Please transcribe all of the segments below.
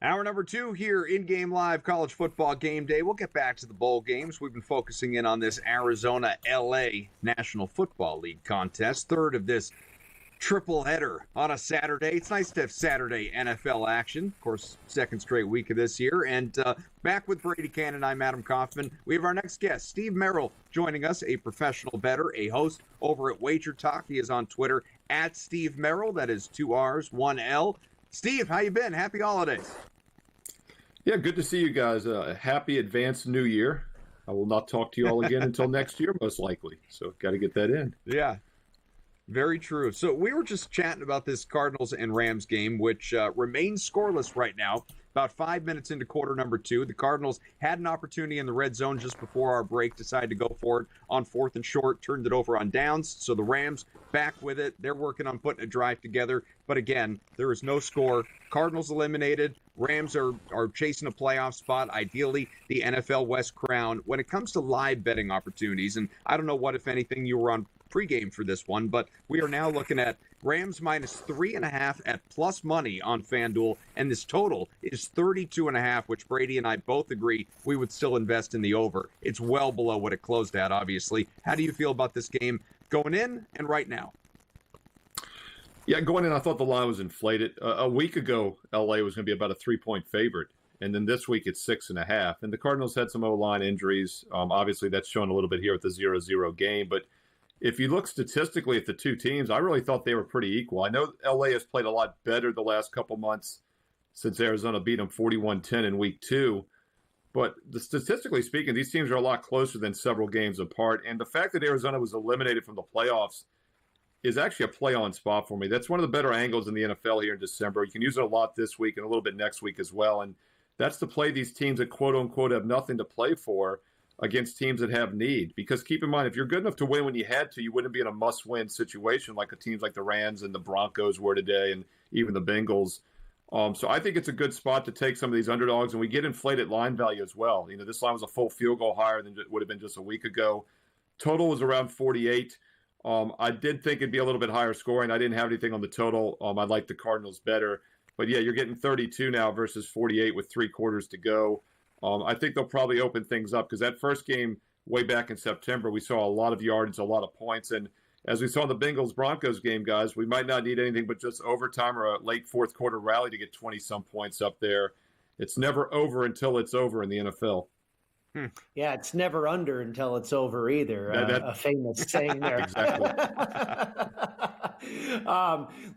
Hour number 2 here in Game Live, college football game day. We'll get back to the bowl games. We've been focusing in on this Arizona-LA National Football League contest, third of this triple header on a Saturday. It's nice to have Saturday NFL action. Of course, second straight week of this year. And back with Brady Kannon, I'm Adam Kaufman. We have our next guest, Steve Merril, joining us, a professional bettor, a host over at Wager Talk. He is on Twitter at Steve Merril. That is 2 R's, 1 L. Steve, how you been? Happy holidays. Yeah, good to see you guys. Happy advanced New Year. I will not talk to you all again until next year, most likely. So got to get that in. Yeah. Very true. So we were just chatting about this Cardinals and Rams game, which remains scoreless right now. About 5 minutes into quarter number 2, the Cardinals had an opportunity in the red zone just before our break, decided to go for it on 4th and short, turned it over on downs. So the Rams back with it. They're working on putting a drive together. But again, there is no score. Cardinals eliminated. Rams are chasing a playoff spot, ideally the NFL West crown. When it comes to live betting opportunities, and I don't know what, if anything, you were on pregame for this one, but we are now looking at Rams minus 3.5 at plus money on FanDuel, and this total is 32.5, which Brady and I both agree we would still invest in the over. It's well below what it closed at, obviously. How do you feel about this game going in and right now? Yeah, going in, I thought the line was inflated. A week ago, LA was going to be about a 3-point favorite, and then this week it's 6.5. And the Cardinals had some O-line injuries. Obviously, that's shown a little bit here with the 0-0 game, but if you look statistically at the two teams, I really thought they were pretty equal. I know LA has played a lot better the last couple months since Arizona beat them 41-10 in week 2. But statistically speaking, these teams are a lot closer than several games apart. And the fact that Arizona was eliminated from the playoffs is actually a play-on spot for me. That's one of the better angles in the NFL here in December. You can use it a lot this week and a little bit next week as well. And that's to play these teams that, quote-unquote, have nothing to play for against teams that have need. Because keep in mind, if you're good enough to win when you had to, you wouldn't be in a must-win situation like the teams like the Rams and the Broncos were today, and even the Bengals. So I think it's a good spot to take some of these underdogs, and we get inflated line value as well. You know, this line was a full field goal higher than it would have been just a week ago. Total was around 48. I did think it'd be a little bit higher scoring. I didn't have anything on the total. I like the Cardinals better. But, yeah, you're getting 32 now versus 48 with 3 quarters to go. I think they'll probably open things up because that first game way back in September, we saw a lot of yards, a lot of points. And as we saw in the Bengals-Broncos game, guys, we might not need anything but just overtime or a late fourth quarter rally to get 20-some points up there. It's never over until it's over in the NFL. Yeah, it's never under until it's over either. A famous saying there. Exactly.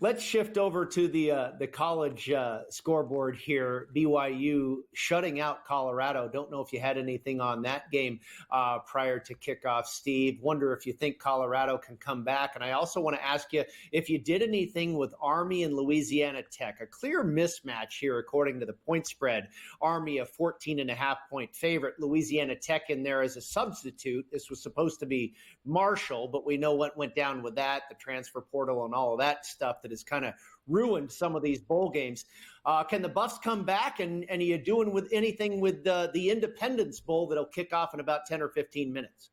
Let's shift over to the college scoreboard here. BYU shutting out Colorado. Don't know if you had anything on that game prior to kickoff, Steve. Wonder if you think Colorado can come back. And I also want to ask you if you did anything with Army and Louisiana Tech. A clear mismatch here according to the point spread. Army a 14.5-point favorite. Louisiana Tech in there as a substitute. This was supposed to be Marshall, but we know what went down with that, the transfer portal and all of that stuff that has kind of ruined some of these bowl games. Can the Buffs come back, and are you doing with anything with the Independence Bowl that'll kick off in about 10 or 15 minutes?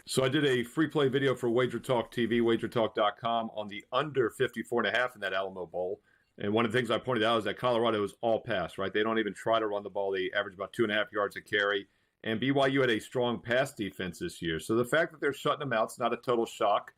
So I did a free play video for Wager Talk TV, wagertalk.com, on the under 54.5 in that Alamo Bowl. And one of the things I pointed out is that Colorado is all pass, right? They don't even try to run the ball. They average about 2.5 yards a carry. And BYU had a strong pass defense this year. So the fact that they're shutting them out is not a total shock.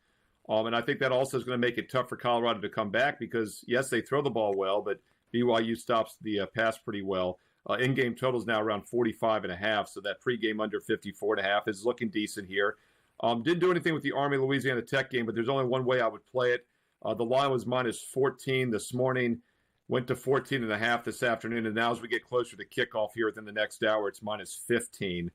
And I think that also is going to make it tough for Colorado to come back because, yes, they throw the ball well, but BYU stops the pass pretty well. In-game total is now around 45.5, so that pregame under 54.5 is looking decent here. Didn't do anything with the Army-Louisiana Tech game, but there's only one way I would play it. The line was minus 14 this morning, went to 14.5 this afternoon, and now as we get closer to kickoff here within the next hour, it's minus 15.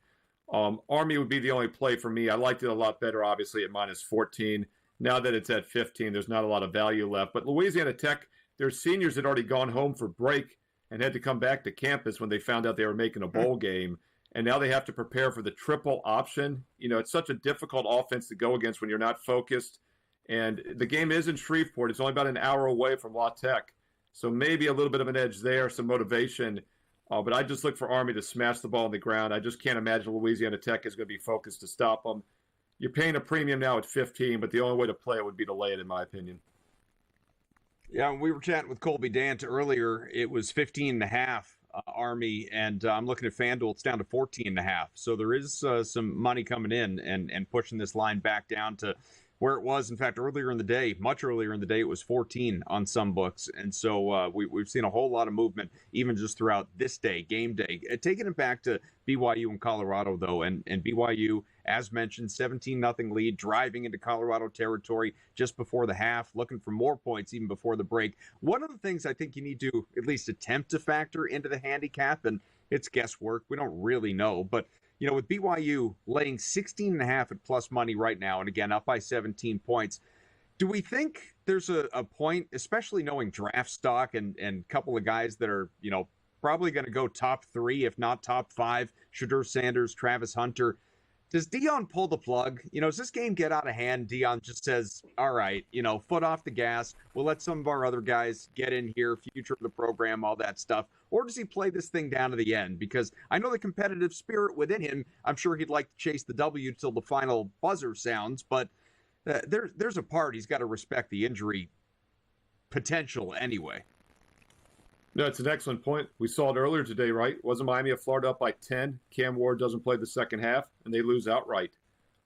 Army would be the only play for me. I liked it a lot better, obviously, at minus 14. Now that it's at 15, there's not a lot of value left. But Louisiana Tech, their seniors had already gone home for break and had to come back to campus when they found out they were making a bowl game. And now they have to prepare for the triple option. You know, it's such a difficult offense to go against when you're not focused. And the game is in Shreveport. It's only about an hour away from La Tech. So maybe a little bit of an edge there, some motivation. But I just look for Army to smash the ball on the ground. I just can't imagine Louisiana Tech is going to be focused to stop them. You're paying a premium now at 15, but the only way to play it would be to lay it, in my opinion. Yeah, we were chatting with Colby Dant earlier. It was 15 and a half Army, and I'm looking at FanDuel. It's down to 14 and a half. So there is some money coming in and pushing this line back down to where it was. In fact, earlier in the day, much earlier in the day, it was 14 on some books. And so we've seen a whole lot of movement, even just throughout this day, game day. Taking it back to BYU and Colorado, though, and BYU, as mentioned, 17-0 lead, driving into Colorado territory just before the half, looking for more points even before the break. One of the things I think you need to at least attempt to factor into the handicap, and it's guesswork, we don't really know, but you know, with BYU laying 16.5 at plus money right now, and again, up by 17 points, do we think there's a point, especially knowing draft stock and a couple of guys that are, you know, probably going to go top 3, if not top 5, Shedeur Sanders, Travis Hunter. Does Dion pull the plug? You know, does this game get out of hand? Dion just says, all right, you know, foot off the gas. We'll let some of our other guys get in here, future of the program, all that stuff. Or does he play this thing down to the end? Because I know the competitive spirit within him, I'm sure he'd like to chase the W till the final buzzer sounds, but there's a part he's got to respect the injury potential anyway. No, it's an excellent point. We saw it earlier today, right? Wasn't Miami of Florida up by 10? Cam Ward doesn't play the second half, and they lose outright.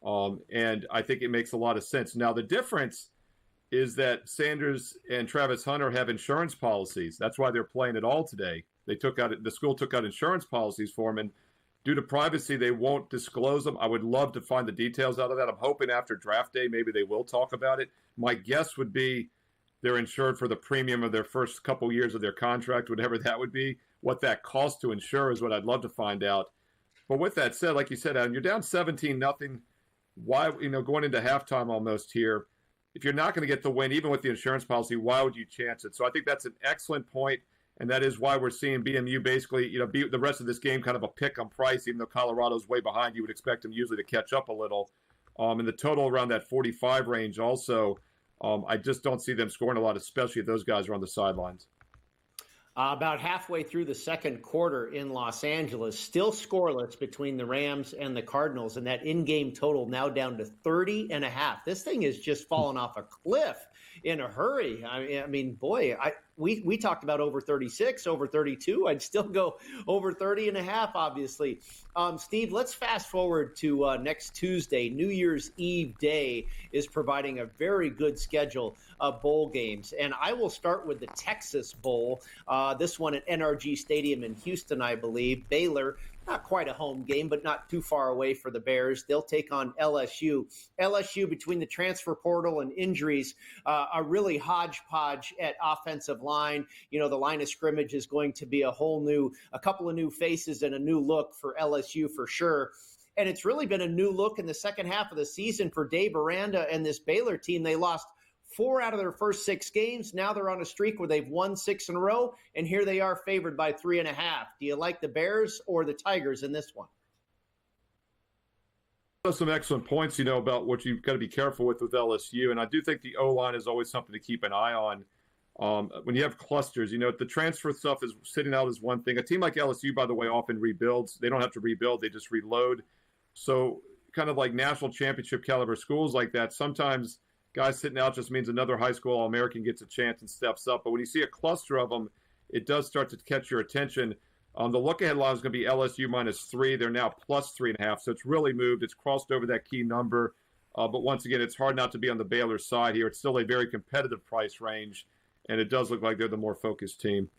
And I think it makes a lot of sense. Now, the difference is that Sanders and Travis Hunter have insurance policies. That's why they're playing at all today. The school took out insurance policies for them, and due to privacy, they won't disclose them. I would love to find the details out of that. I'm hoping after draft day, maybe they will talk about it. My guess would be they're insured for the premium of their first couple years of their contract, whatever that would be. What that costs to insure is what I'd love to find out. But with that said, like you said, Adam, you're down 17-0. Why, going into halftime almost here, if you're not going to get the win, even with the insurance policy, why would you chance it? So I think that's an excellent point, and that is why we're seeing BMU basically, be the rest of this game kind of a pick on price, even though Colorado's way behind. You would expect them usually to catch up a little. And the total around that 45 range also. I just don't see them scoring a lot, especially if those guys are on the sidelines. About halfway through the second quarter in Los Angeles, still scoreless between the Rams and the Cardinals, and that in-game total now down to 30.5. This thing has just fallen off a cliff in a hurry. I mean, boy, we talked about over 36, over 32. I'd still go over 30.5, obviously. Steve, let's fast forward to next Tuesday. New Year's Eve day is providing a very good schedule of bowl games. And I will start with the Texas Bowl, this one at NRG Stadium in Houston, I believe. Baylor, not quite a home game, but not too far away for the Bears. They'll take on LSU. LSU, between the transfer portal and injuries, are really hodgepodge at offensive line. The line of scrimmage is going to be a couple of new faces and a new look for LSU for sure. And it's really been a new look in the second half of the season for Dave Aranda and this Baylor team. They lost 4 out of their first 6 games. Now they're on a streak where they've won 6 in a row, and here they are favored by 3.5. Do you like the Bears or the Tigers in this one? Some excellent points, about what you've got to be careful with LSU, and I do think the O-line is always something to keep an eye on. When you have clusters, the transfer stuff is sitting out as one thing. A team like LSU, by the way, often rebuilds. They don't have to rebuild; they just reload. So, kind of like national championship caliber schools like that, sometimes guys sitting out just means another high school All-American gets a chance and steps up. But when you see a cluster of them, it does start to catch your attention. The look-ahead line is going to be LSU -3. They're now +3.5, so it's really moved. It's crossed over that key number. But once again, it's hard not to be on the Baylor side here. It's still a very competitive price range, and it does look like they're the more focused team.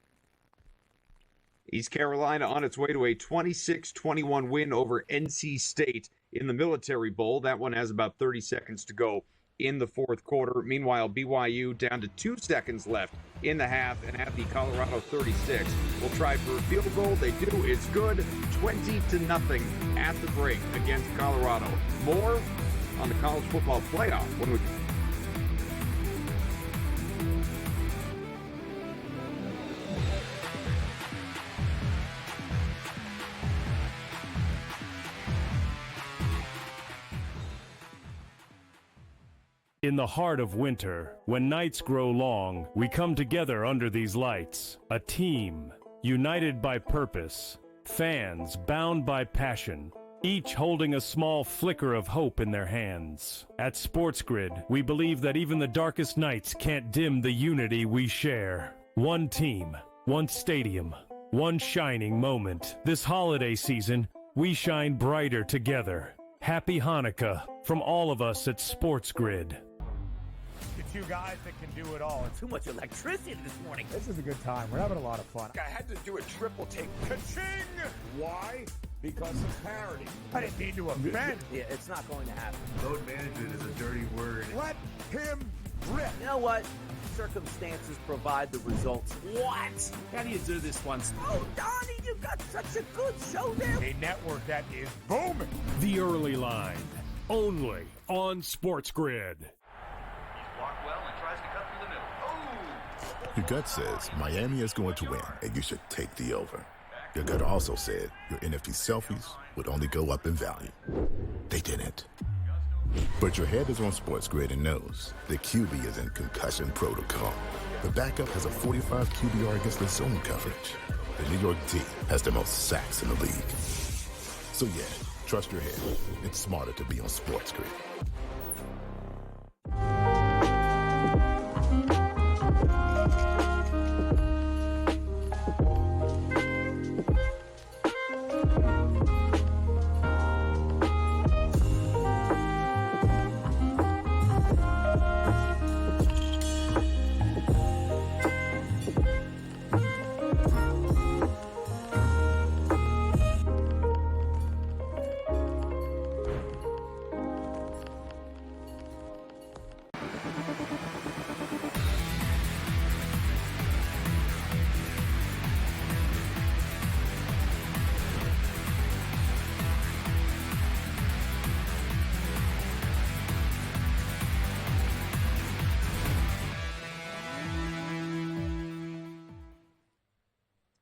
East Carolina on its way to a 26-21 win over NC State in the Military Bowl. That one has about 30 seconds to go in the fourth quarter. Meanwhile, BYU down to 2 seconds left in the half and at the Colorado 36. Will try for a field goal. They do. It's good. 20-0 at the break against Colorado. More on the college football playoff when we... In the heart of winter, when nights grow long, we come together under these lights. A team, united by purpose. Fans bound by passion. each holding a small flicker of hope in their hands. At SportsGrid, we believe that even the darkest nights can't dim the unity we share. One team, one stadium, one shining moment. This holiday season, we shine brighter together. Happy Hanukkah from all of us at SportsGrid. The two guys that can do it all. Too much electricity this morning. This is a good time. We're having a lot of fun. I had to do a triple take. Ka-ching! Why? Because of parity. I didn't mean to offend. Yeah, it's not going to happen. Load management is a dirty word. Let him rip. You know what? Circumstances provide the results. What? How do you do this once? Oh, Donnie, you got such a good show there. A network that is booming. The Early Line, only on SportsGrid. Blocked well and tries to cut through the middle. Oh! Your gut says Miami is going to win, and you should take the over. Your gut also said your NFT selfies would only go up in value. They didn't. But your head is on SportsGrid and knows the QB is in concussion protocol. The backup has a 45 QBR against the zone coverage. The New York D has the most sacks in the league. So yeah, trust your head. It's smarter to be on SportsGrid.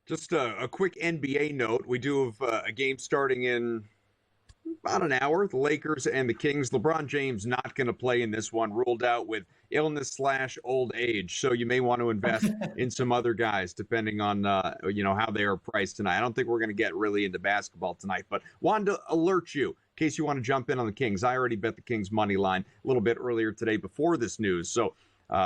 Just a quick NBA note. We do have a game starting in about an hour. The Lakers and the Kings. LeBron James not going to play in this one, ruled out with illness/old age. So you may want to invest in some other guys, depending on how they are priced tonight. I don't think we're going to get really into basketball tonight, but wanted to alert you in case you want to jump in on the Kings. I already bet the Kings money line a little bit earlier today before this news. So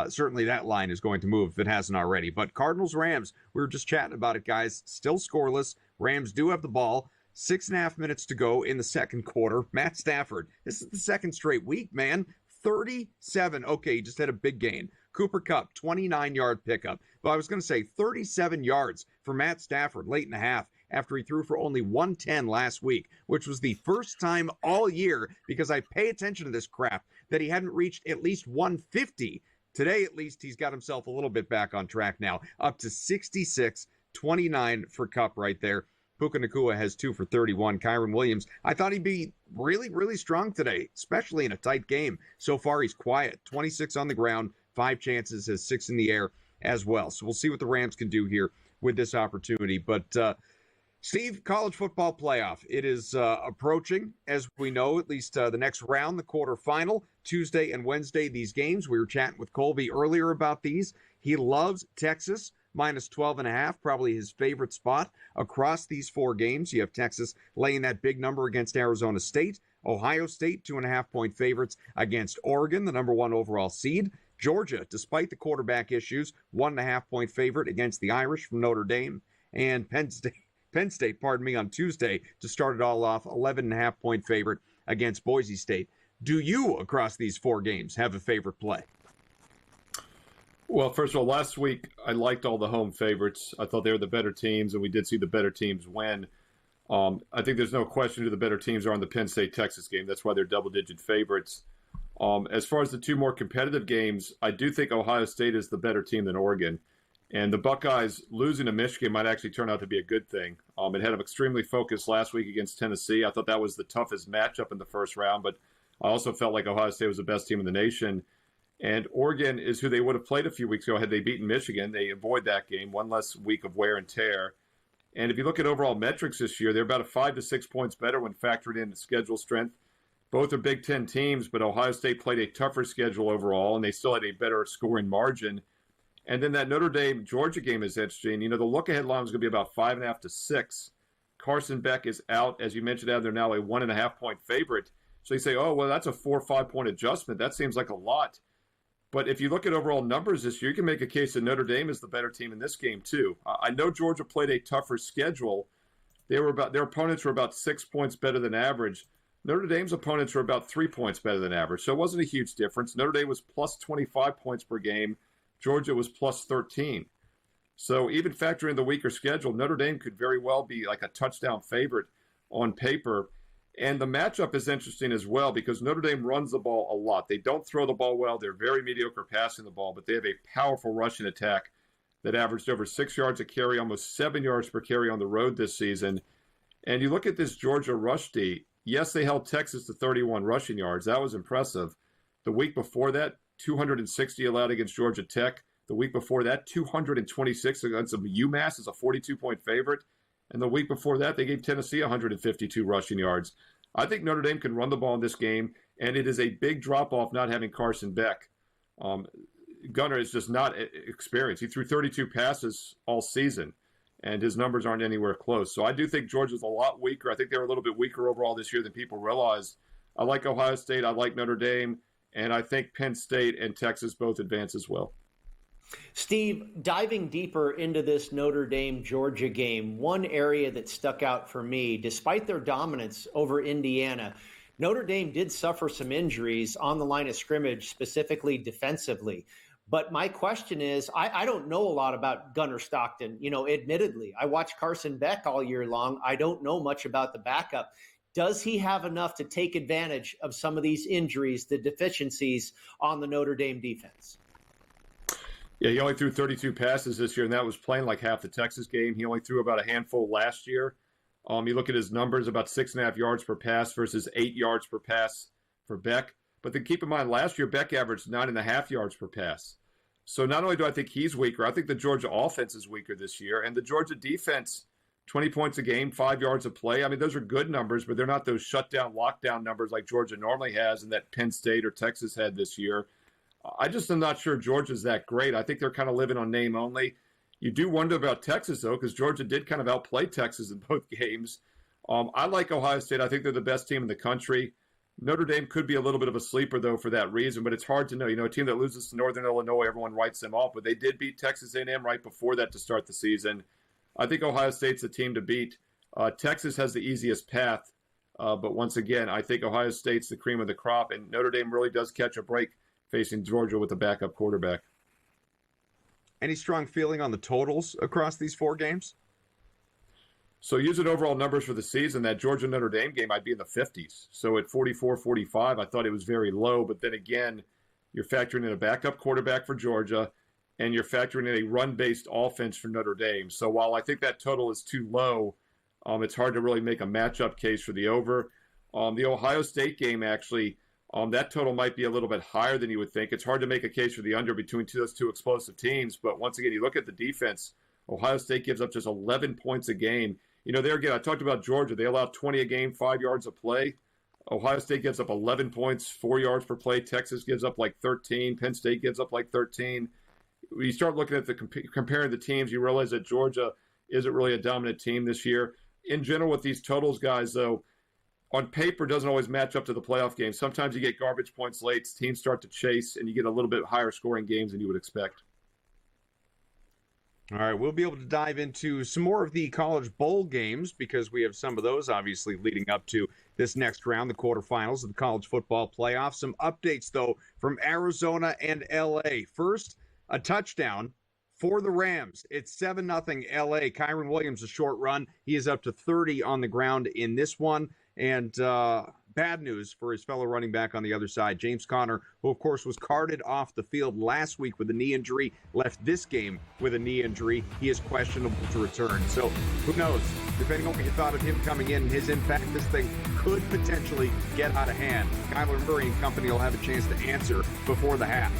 certainly that line is going to move if it hasn't already. But Cardinals-Rams, we were just chatting about it, guys. Still scoreless. Rams do have the ball. 6.5 minutes to go in the second quarter. Matt Stafford, this is the second straight week, man. 37. Okay, he just had a big gain. Cooper Kupp, 29-yard pickup. But I was going to say 37 yards for Matt Stafford late in the half after he threw for only 110 last week, which was the first time all year, because I pay attention to this crap, that he hadn't reached at least 150. Today, at least, he's got himself a little bit back on track now, up to 66, 29 for Kupp right there. Puka Nacua has 2 for 31. Kyron Williams, I thought he'd be really, really strong today, especially in a tight game. So far, he's quiet. 26 on the ground, 5 chances, has 6 in the air as well. So we'll see what the Rams can do here with this opportunity. But Steve, college football playoff. It is approaching, as we know, at least the next round, the quarterfinal, Tuesday and Wednesday, these games. We were chatting with Colby earlier about these. He loves Texas, minus 12.5, probably his favorite spot across these 4 games. You have Texas laying that big number against Arizona State. Ohio State, 2.5-point favorites against Oregon, the number 1 overall seed. Georgia, despite the quarterback issues, 1.5-point favorite against the Irish from Notre Dame. And Penn State, on Tuesday to start it all off, 11.5-point favorite against Boise State. Do you, across these 4 games, have a favorite play? Well, first of all, last week I liked all the home favorites. I thought they were the better teams, and we did see the better teams win. I think there's no question who the better teams are in the Penn State-Texas game. That's why they're double-digit favorites. As far as the 2 more competitive games, I do think Ohio State is the better team than Oregon. And the Buckeyes losing to Michigan might actually turn out to be a good thing. It had them extremely focused last week against Tennessee. I thought that was the toughest matchup in the first round, but I also felt like Ohio State was the best team in the nation. And Oregon is who they would have played a few weeks ago had they beaten Michigan. They avoid that game, 1 less week of wear and tear. And if you look at overall metrics this year, they're about 5 to 6 points better when factored in schedule strength. Both are Big Ten teams, but Ohio State played a tougher schedule overall, and they still had a better scoring margin. And then that Notre Dame-Georgia game is interesting. You know, the look-ahead line is going to be about 5.5 to 6. Carson Beck is out. As you mentioned, they're now a 1.5-point favorite. So you say, oh, well, that's a 4 or 5 point adjustment. That seems like a lot. But if you look at overall numbers this year, you can make a case that Notre Dame is the better team in this game, too. I know Georgia played a tougher schedule. Their opponents were about 6 points better than average. Notre Dame's opponents were about 3 points better than average. So it wasn't a huge difference. Notre Dame was plus 25 points per game. Georgia was plus 13. So even factoring the weaker schedule, Notre Dame could very well be like a touchdown favorite on paper. And the matchup is interesting as well because Notre Dame runs the ball a lot. They don't throw the ball well. They're very mediocre passing the ball, but they have a powerful rushing attack that averaged over 6 yards a carry, almost 7 yards per carry on the road this season. And you look at this Georgia rush D. Yes, they held Texas to 31 rushing yards. That was impressive. The week before that, 260 allowed against Georgia Tech. The week before that, 226 against UMass as a 42-point favorite. And the week before that, they gave Tennessee 152 rushing yards. I think Notre Dame can run the ball in this game, and it is a big drop-off not having Carson Beck. Gunner is just not experienced. He threw 32 passes all season, and his numbers aren't anywhere close. So I do think Georgia's a lot weaker. I think they were a little bit weaker overall this year than people realize. I like Ohio State. I like Notre Dame. And I think Penn State and Texas both advance as well. Steve, diving deeper into this Notre Dame-Georgia game, one area that stuck out for me, despite their dominance over Indiana, Notre Dame did suffer some injuries on the line of scrimmage, specifically defensively. But my question is, I don't know a lot about Gunner Stockton. Admittedly, I watch Carson Beck all year long. I don't know much about the backup. Does he have enough to take advantage of some of these injuries, the deficiencies on the Notre Dame defense? Yeah, he only threw 32 passes this year, and that was playing like half the Texas game. He only threw about a handful last year. You look at his numbers, about 6.5 yards per pass versus 8 yards per pass for Beck. But then keep in mind, last year, Beck averaged 9.5 yards per pass. So not only do I think he's weaker, I think the Georgia offense is weaker this year. And the Georgia defense, 20 points a game, 5 yards of play. I mean, those are good numbers, but they're not those shutdown, lockdown numbers like Georgia normally has and that Penn State or Texas had this year. I just am not sure Georgia's that great. I think they're kind of living on name only. You do wonder about Texas, though, because Georgia did kind of outplay Texas in both games. I like Ohio State. I think they're the best team in the country. Notre Dame could be a little bit of a sleeper, though, for that reason, but it's hard to know. A team that loses to Northern Illinois, everyone writes them off, but they did beat Texas A&M right before that to start the season. I think Ohio State's the team to beat. Texas has the easiest path, but once again, I think Ohio State's the cream of the crop, and Notre Dame really does catch a break facing Georgia with a backup quarterback. Any strong feeling on the totals across these 4 games? So using overall numbers for the season, that Georgia-Notre Dame game, I'd be in the 50s. So at 44-45, I thought it was very low. But then again, you're factoring in a backup quarterback for Georgia, and you're factoring in a run-based offense for Notre Dame. So while I think that total is too low, it's hard to really make a matchup case for the over. The Ohio State game, actually, that total might be a little bit higher than you would think. It's hard to make a case for the under between those two explosive teams. But once again, you look at the defense, Ohio State gives up just 11 points a game. There again, I talked about Georgia. They allow 20 a game, 5 yards of play. Ohio State gives up 11 points, 4 yards per play. Texas gives up like 13. Penn State gives up like 13. When you start looking at comparing the teams, you realize that Georgia isn't really a dominant team this year. In general, with these totals, guys, though, on paper doesn't always match up to the playoff games. Sometimes you get garbage points late, teams start to chase, and you get a little bit higher scoring games than you would expect. All right, we'll be able to dive into some more of the college bowl games because we have some of those obviously leading up to this next round, the quarterfinals of the college football playoff. Some updates, though, from Arizona and L.A. First, a touchdown for the Rams. It's 7-0 L.A. Kyron Williams, a short run. He is up to 30 on the ground in this one. And bad news for his fellow running back on the other side, James Conner, who, of course, was carted off the field last week with a knee injury, left this game with a knee injury. He is questionable to return. So who knows? Depending on what you thought of him coming in and his impact, this thing could potentially get out of hand. Kyler Murray and company will have a chance to answer before the half.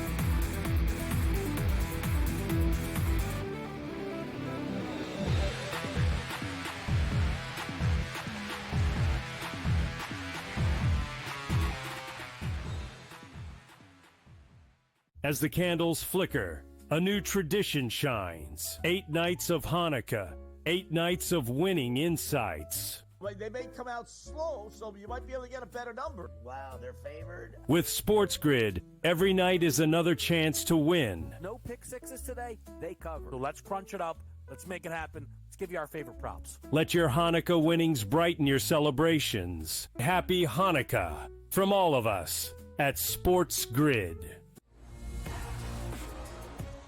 As the candles flicker, a new tradition shines. 8 nights of Hanukkah, 8 nights of winning insights. They may come out slow, so you might be able to get a better number. Wow, they're favored. With SportsGrid, every night is another chance to win. No pick sixes today, they cover. So let's crunch it up. Let's make it happen. Let's give you our favorite props. Let your Hanukkah winnings brighten your celebrations. Happy Hanukkah from all of us at SportsGrid.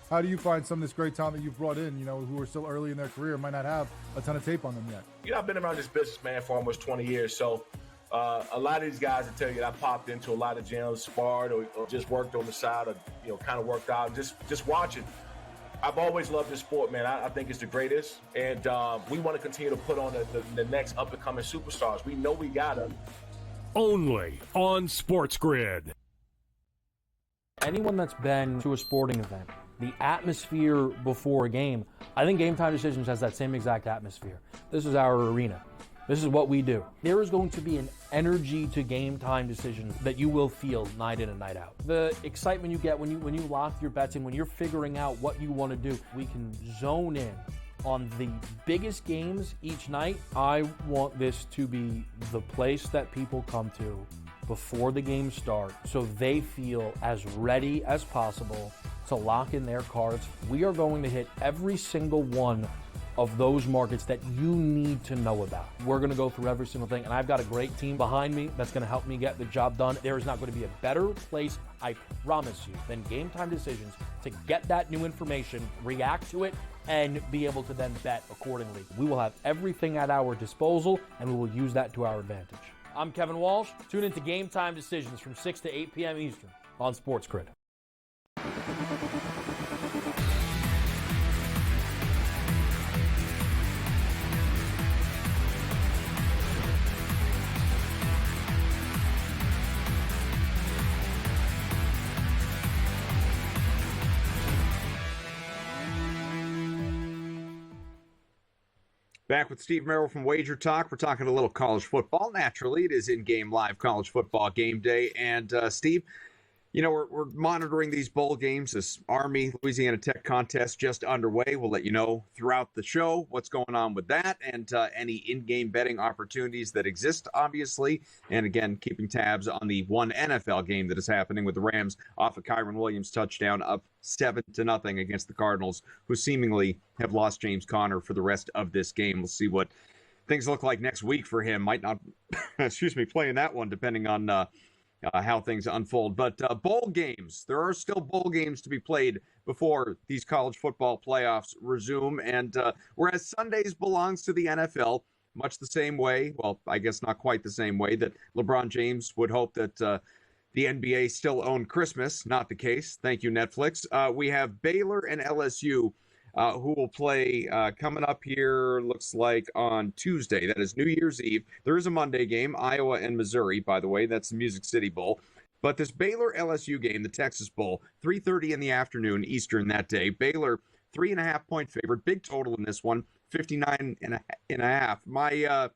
How do you find some of this great talent that you've brought in, who are still early in their career, might not have a ton of tape on them yet? I've been around this business, man, for almost 20 years. So a lot of these guys will tell you that I popped into a lot of gyms, sparred, or just worked on the side, or, kind of worked out, just watching. I've always loved this sport, man. I think it's the greatest. And we want to continue to put on the next up-and-coming superstars. We know we got them. Only on SportsGrid. Anyone that's been to a sporting event, the atmosphere before a game, I think Game Time Decisions has that same exact atmosphere. This is our arena. This is what we do. There is going to be an energy to Game Time Decisions that you will feel night in and night out. The excitement you get when you lock your bets in, when you're figuring out what you want to do, we can zone in on the biggest games each night. I want this to be the place that people come to before the games start so they feel as ready as possible to lock in their cards. We are going to hit every single one of those markets that you need to know about. We're going to go through every single thing, and I've got a great team behind me that's going to help me get the job done. There is not going to be a better place, I promise you, than Game Time Decisions to get that new information, react to it, and be able to then bet accordingly. We will have everything at our disposal, and we will use that to our advantage. I'm Kevin Walsh. Tune into Game Time Decisions from 6 to 8 p.m. Eastern on SportsGrid. Back with Steve Merril from Wager Talk. We're talking a little college football. Naturally, it is in-game live college football game day. And Steve, we're monitoring these bowl games. This Army Louisiana Tech contest just underway. We'll let you know throughout the show what's going on with that and any in-game betting opportunities that exist, obviously. And again, keeping tabs on the one NFL game that is happening with the Rams off a Kyron Williams touchdown, up 7-0 against the Cardinals, who seemingly have lost James Conner for the rest of this game. We'll see what things look like next week for him. Might not, playing that one depending on how things unfold. But bowl games, there are still bowl games to be played before these college football playoffs resume. And whereas Sundays belongs to the NFL, much the same way, well, I guess not quite the same way, that LeBron James would hope that the NBA still owned Christmas. Not the case. Thank you, Netflix. We have Baylor and LSU who will play coming up here, looks like on Tuesday. That is New Year's Eve. There is a Monday game, Iowa and Missouri, by the way. That's the Music City Bowl. But this Baylor-LSU game, the Texas Bowl, 3:30 in the afternoon Eastern that day. Baylor, 3.5-point favorite. Big total in this one, 59.5.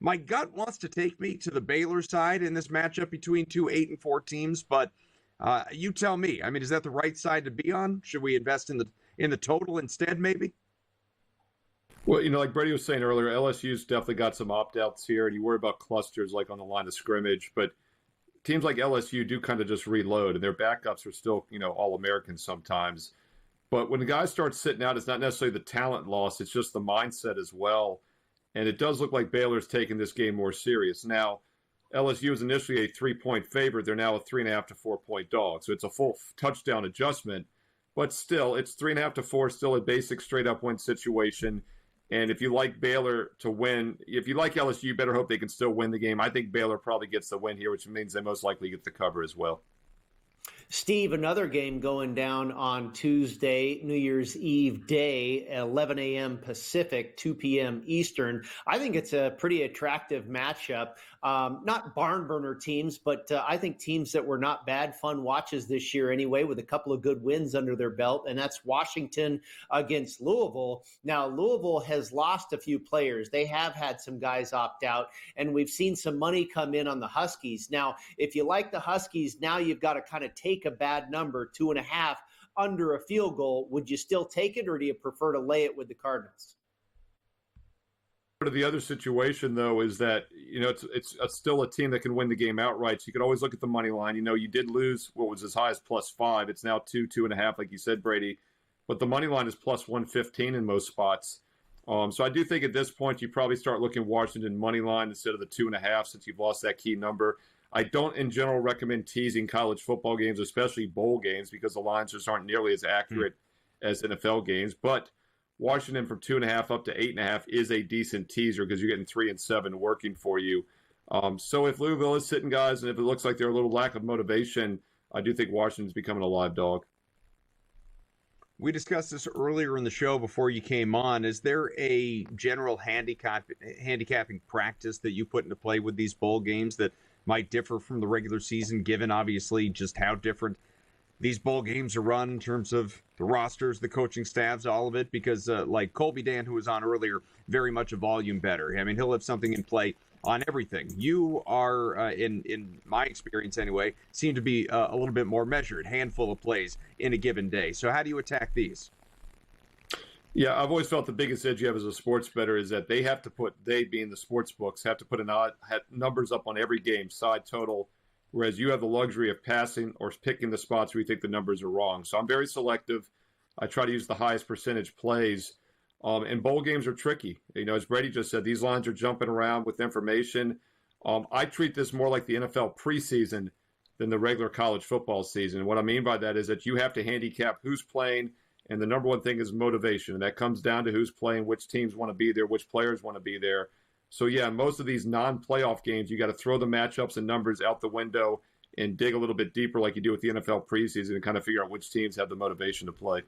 My gut wants to take me to the Baylor side in this matchup between two 8-4 teams, but you tell me. I mean, is that the right side to be on? Should we invest in the total instead, maybe? Well, like Brady was saying earlier, LSU's definitely got some opt-outs here, and you worry about clusters like on the line of scrimmage, but teams like LSU do kind of just reload, and their backups are still, All-Americans sometimes. But when the guys start sitting out, it's not necessarily the talent loss, it's just the mindset as well. And it does look like Baylor's taking this game more serious. Now, LSU was initially a 3-point favorite. They're now a 3.5 to 4-point dog. So it's a full touchdown adjustment. But still, it's 3.5 to 4, still a basic straight-up win situation. And if you like Baylor to win, if you like LSU, you better hope they can still win the game. I think Baylor probably gets the win here, which means they most likely get the cover as well. Steve, another game going down on Tuesday, New Year's Eve day, 11 a.m. Pacific, 2 p.m. Eastern. I think it's a pretty attractive matchup. Not barn burner teams, but I think teams that were not bad fun watches this year anyway, with a couple of good wins under their belt, and that's Washington against Louisville. Now, Louisville has lost a few players. They have had some guys opt out, and we've seen some money come in on the Huskies. Now, if you like the Huskies, now you've got to kind of take a bad number, 2.5 under a field goal. Would you still take it, or do you prefer to lay it with the Cardinals? To the other situation, though, is that, it's still a team that can win the game outright. So you could always look at the money line. You did lose what was as high as +5. It's now 2.5, like you said, Brady. But the money line is +115 in most spots. So I do think at this point you probably start looking Washington money line instead of the 2.5, since you've lost that key number. I don't, in general, recommend teasing college football games, especially bowl games, because the lines just aren't nearly as accurate as NFL games. But Washington from 2.5 up to 8.5 is a decent teaser because you're getting 3 and 7 working for you. So if Louisville is sitting guys, and if it looks like they're a little lack of motivation, I do think Washington's becoming a live dog. We discussed this earlier in the show before you came on. Is there a general handicapping practice that you put into play with these bowl games that might differ from the regular season, given obviously just how different these bowl games are run in terms of the rosters, the coaching staffs, all of it? Because like Colby Dan, who was on earlier, very much a volume better. I mean, he'll have something in play on everything. You are, in my experience anyway, seem to be a little bit more measured, handful of plays in a given day. So how do you attack these? Yeah, I've always felt the biggest edge you have as a sports bettor is that they being the sports books, have to put numbers up on every game, side total, whereas you have the luxury of passing or picking the spots where you think the numbers are wrong. So I'm very selective. I try to use the highest percentage plays. And bowl games are tricky. As Brady just said, these lines are jumping around with information. I treat this more like the NFL preseason than the regular college football season. And what I mean by that is that you have to handicap who's playing, and the number one thing is motivation. And that comes down to who's playing, which teams want to be there, which players want to be there. So, yeah, most of these non-playoff games, you got to throw the matchups and numbers out the window and dig a little bit deeper like you do with the NFL preseason and kind of figure out which teams have the motivation to play.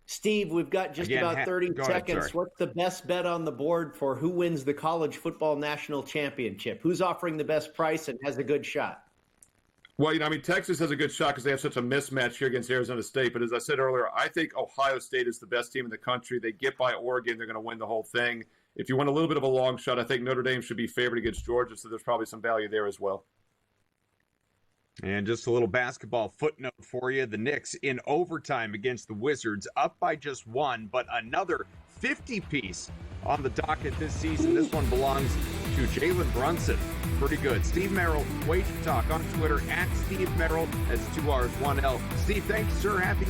Steve, we've got just about 30 seconds. What's the best bet on the board for who wins the college football national championship? Who's offering the best price and has a good shot? Well, Texas has a good shot because they have such a mismatch here against Arizona State. But as I said earlier, I think Ohio State is the best team in the country. They get by Oregon. They're going to win the whole thing. If you want a little bit of a long shot, I think Notre Dame should be favored against Georgia, so there's probably some value there as well. And just a little basketball footnote for you. The Knicks in overtime against the Wizards, up by just 1, but another 50-piece on the docket this season. This one belongs to Jalen Brunson. Pretty good. Steve Merril, Wager Talk on Twitter, at Steve Merril. That's 2 R's, 1 L. Steve, thanks, sir. Happy.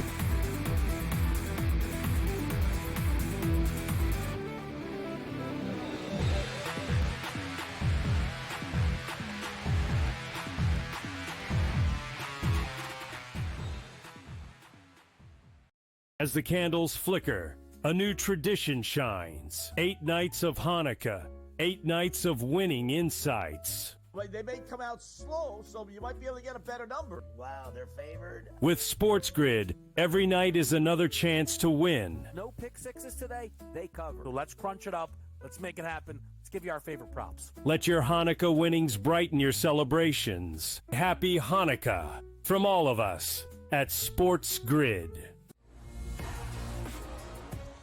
As the candles flicker, a new tradition shines. 8 nights of Hanukkah, 8 nights of winning insights. They may come out slow, so you might be able to get a better number. Wow, they're favored. With SportsGrid, every night is another chance to win. No pick sixes today, they cover. So let's crunch it up. Let's make it happen. Let's give you our favorite props. Let your Hanukkah winnings brighten your celebrations. Happy Hanukkah from all of us at SportsGrid.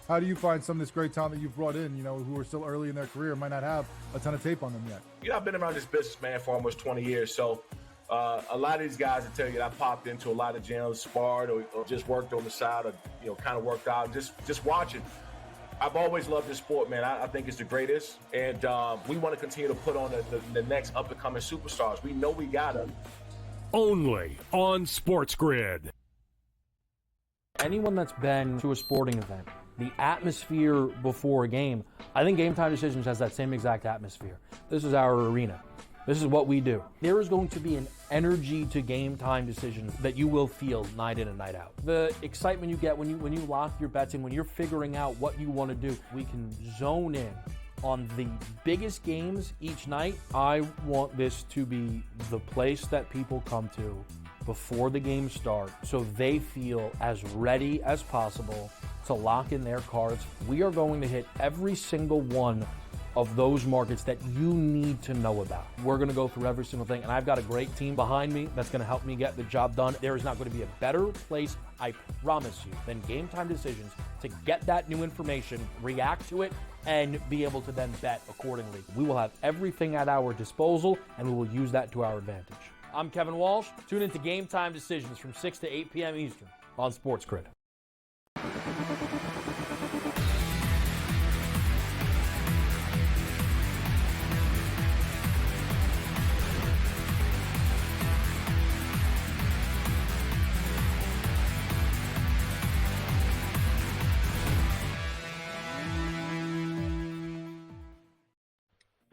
How do you find some of this great talent that you've brought in, who are still early in their career, might not have a ton of tape on them yet? I've been around this business, man, for almost 20 years. So a lot of these guys will tell you that I popped into a lot of gyms, sparred or just worked on the side or, kind of worked out, just watching. I've always loved this sport, man. I think it's the greatest. And we want to continue to put on the next up-and-coming superstars. We know we got them. Only on SportsGrid. Anyone that's been to a sporting event, the atmosphere before a game, I think Game Time Decisions has that same exact atmosphere. This is our arena. This is what we do. There is going to be an energy to Game Time Decisions that you will feel night in and night out. The excitement you get when you lock your bets in, when you're figuring out what you want to do, we can zone in on the biggest games each night. I want this to be the place that people come to before the games start so they feel as ready as possible to lock in their cards. We are going to hit every single one of those markets that you need to know about. We're going to go through every single thing, and I've got a great team behind me that's going to help me get the job done. There is not going to be a better place, I promise you, than Game Time Decisions to get that new information, react to it, and be able to then bet accordingly. We will have everything at our disposal, and we will use that to our advantage. I'm Kevin Walsh. Tune into Game Time Decisions from 6 to 8 p.m. Eastern on SportsGrid.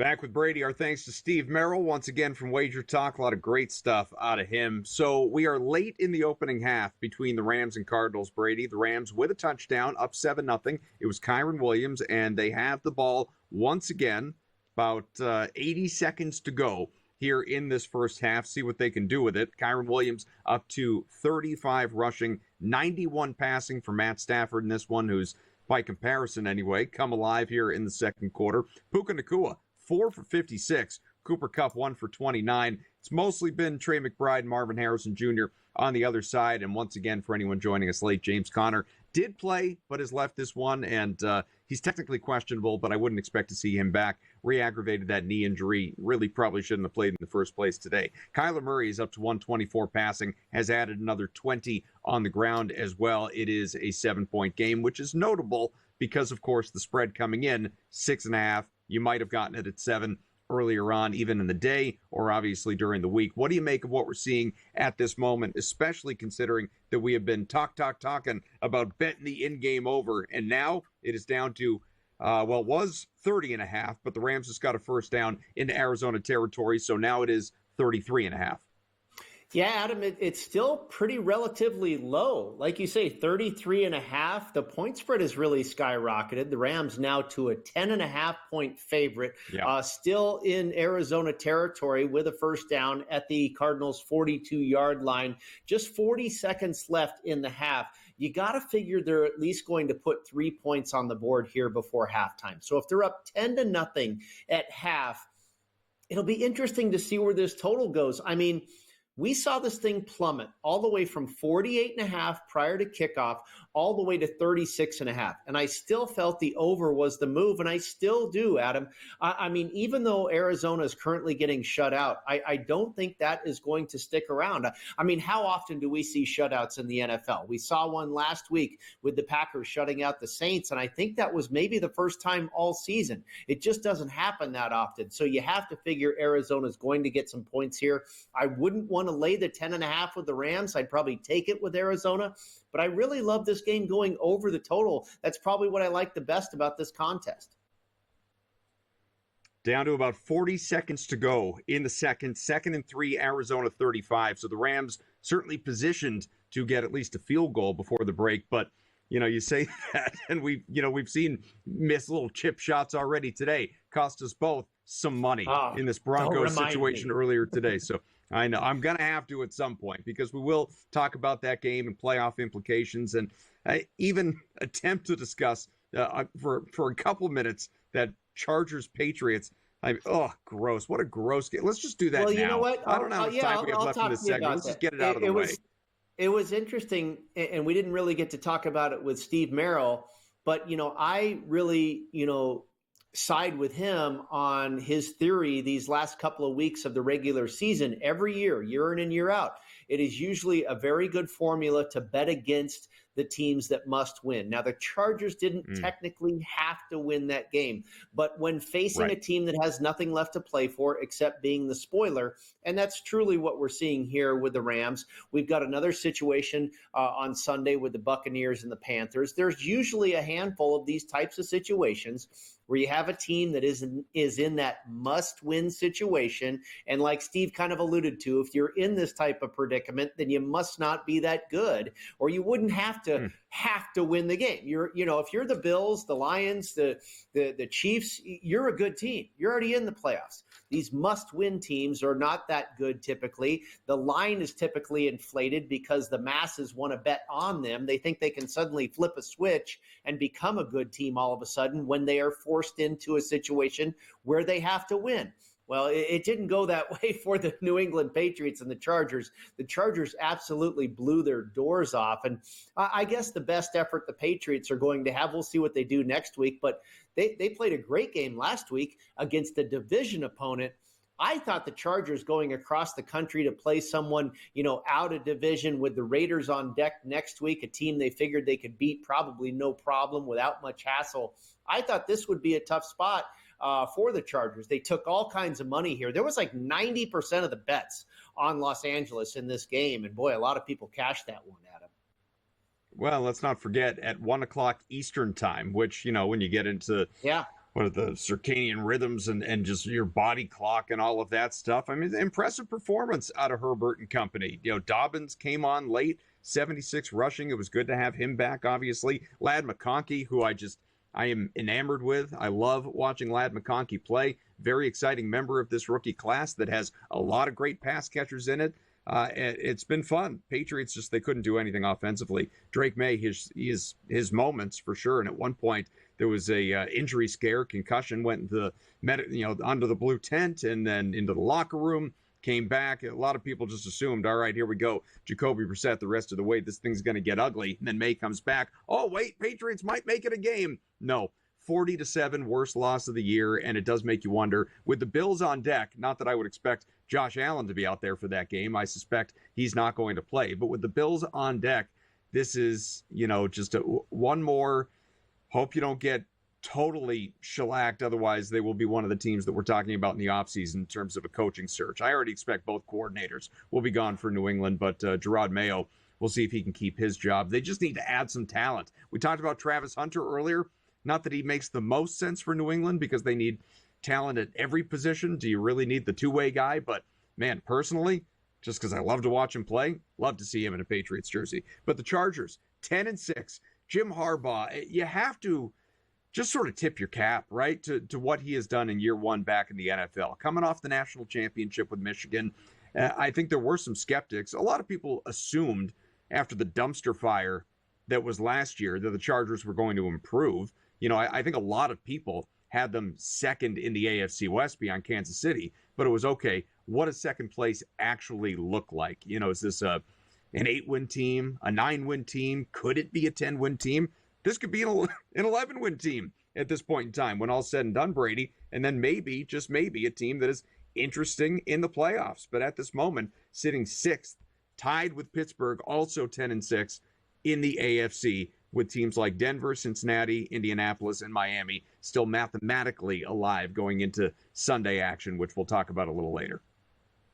Back with Brady. Our thanks to Steve Merril once again from Wager Talk. A lot of great stuff out of him. So we are late in the opening half between the Rams and Cardinals, Brady. The Rams with a touchdown, up 7-0. It was Kyren Williams, and they have the ball once again. About 80 seconds to go here in this first half. See what they can do with it. Kyren Williams up to 35 rushing, 91 passing for Matt Stafford in this one, who's, by comparison anyway, come alive here in the second quarter. Puka Nacua, 4 for 56. Cooper Kupp, 1 for 29. It's mostly been Trey McBride and Marvin Harrison Jr. on the other side. And once again, for anyone joining us late, James Conner did play, but has left this one. And he's technically questionable, but I wouldn't expect to see him back. Re-aggravated that knee injury. Really probably shouldn't have played in the first place today. Kyler Murray is up to 124 passing, has added another 20 on the ground as well. It is a 7-point game, which is notable because, of course, the spread coming in, 6.5. You might have gotten it at 7 earlier on, even in the day, or obviously during the week. What do you make of what we're seeing at this moment, especially considering that we have been talking about betting the in-game over, and now it is down to, it was 30.5, but the Rams just got a first down into Arizona territory, so now it is 33.5. Yeah, Adam, it's still pretty relatively low. Like you say, 33.5. The point spread has really skyrocketed. The Rams now to a 10.5-point favorite, still in Arizona territory with a first down at the Cardinals' 42-yard line. Just 40 seconds left in the half. You got to figure they're at least going to put 3 points on the board here before halftime. So if they're up 10-0 at half, it'll be interesting to see where this total goes. I mean, we saw this thing plummet all the way from 48.5 prior to kickoff all the way to 36.5. And I still felt the over was the move, and I still do, Adam. I mean, even though Arizona is currently getting shut out, I don't think that is going to stick around. I mean, how often do we see shutouts in the NFL? We saw one last week with the Packers shutting out the Saints, and I think that was maybe the first time all season. It just doesn't happen that often. So you have to figure Arizona is going to get some points here. I wouldn't want to lay the 10.5 with the Rams. I'd probably take it with Arizona, but I really love this game going over the total. That's probably what I like the best about this contest. Down to about 40 seconds to go in the second and 3, Arizona 35. So the Rams certainly positioned to get at least a field goal before the break, but you say that, and we've seen miss little chip shots already today. Cost us both some money in this Broncos situation earlier today. So I know I'm going to have to at some point, because we will talk about that game and playoff implications, and even attempt to discuss for a couple minutes that Chargers-Patriots. Gross. What a gross game. Let's just do that now. Well, you know what? I don't know how much time we have left in this segment. Let's just get it out of the way. It was interesting, and we didn't really get to talk about it with Steve Merril, but, I really, side with him on his theory these last couple of weeks of the regular season. Every year in and year out, it is usually a very good formula to bet against the teams that must win. Now, the Chargers didn't technically have to win that game, but when facing a team that has nothing left to play for except being the spoiler, and that's truly what we're seeing here with the Rams. We've got another situation on Sunday with the Buccaneers and the Panthers. There's usually a handful of these types of situations where you have a team that is in that must-win situation. And like Steve kind of alluded to, if you're in this type of predicament, then you must not be that good, or you wouldn't have to win the game. If you're the Bills, the Lions, the Chiefs, you're a good team. You're already in the playoffs. These must-win teams are not that good typically. The line is typically inflated because the masses want to bet on them. They think they can suddenly flip a switch and become a good team all of a sudden when they are forced into a situation where they have to win. Well, it didn't go that way for the New England Patriots and the Chargers. The Chargers absolutely blew their doors off. And I guess the best effort the Patriots are going to have, we'll see what they do next week. But they played a great game last week against a division opponent. I thought the Chargers going across the country to play someone, out of division with the Raiders on deck next week, a team they figured they could beat probably no problem without much hassle. I thought this would be a tough spot for the Chargers. They took all kinds of money here. There was like 90% of the bets on Los Angeles in this game. And boy, a lot of people cashed that one, Adam. Well, let's not forget at 1:00 Eastern time, which, when you get into what are the circadian rhythms and just your body clock and all of that stuff. I mean, impressive performance out of Herbert and company. Dobbins came on late, 76 rushing. It was good to have him back, obviously. Ladd McConkey, who I am enamored with. I love watching Ladd McConkey play. Very exciting member of this rookie class that has a lot of great pass catchers in it. It's been fun. Patriots they couldn't do anything offensively. Drake May, his moments for sure. And at one point there was a injury scare, concussion, went into under the blue tent and then into the locker room. Came back. A lot of people just assumed, all right, here we go. Jacoby Brissett the rest of the way. This thing's going to get ugly. And then May comes back. Oh, wait, Patriots might make it a game. No, 40-7, worst loss of the year. And it does make you wonder, with the Bills on deck, not that I would expect Josh Allen to be out there for that game. I suspect he's not going to play. But with the Bills on deck, this is, just one more. Hope you don't get totally shellacked. Otherwise, they will be one of the teams that we're talking about in the offseason in terms of a coaching search. I already expect both coordinators will be gone for New England, but Gerard Mayo, we'll see if he can keep his job. They just need to add some talent. We talked about Travis Hunter earlier. Not that he makes the most sense for New England because they need talent at every position. Do you really need the two-way guy? But, man, personally, just because I love to watch him play, love to see him in a Patriots jersey. But the Chargers, 10-6. Jim Harbaugh, you have to just sort of tip your cap, right, to what he has done in year one back in the NFL. Coming off the national championship with Michigan, I think there were some skeptics. A lot of people assumed after the dumpster fire that was last year that the Chargers were going to improve. I think a lot of people had them second in the AFC West beyond Kansas City, but it was okay. What does second place actually look like? Is this an 8-win team, a 9-win team? Could it be a 10-win team? This could be an 11-win team at this point in time when all's said and done, Brady, and then maybe, just maybe, a team that is interesting in the playoffs. But at this moment, sitting 6th, tied with Pittsburgh, also 10-6 in the AFC, with teams like Denver, Cincinnati, Indianapolis, and Miami still mathematically alive going into Sunday action, which we'll talk about a little later.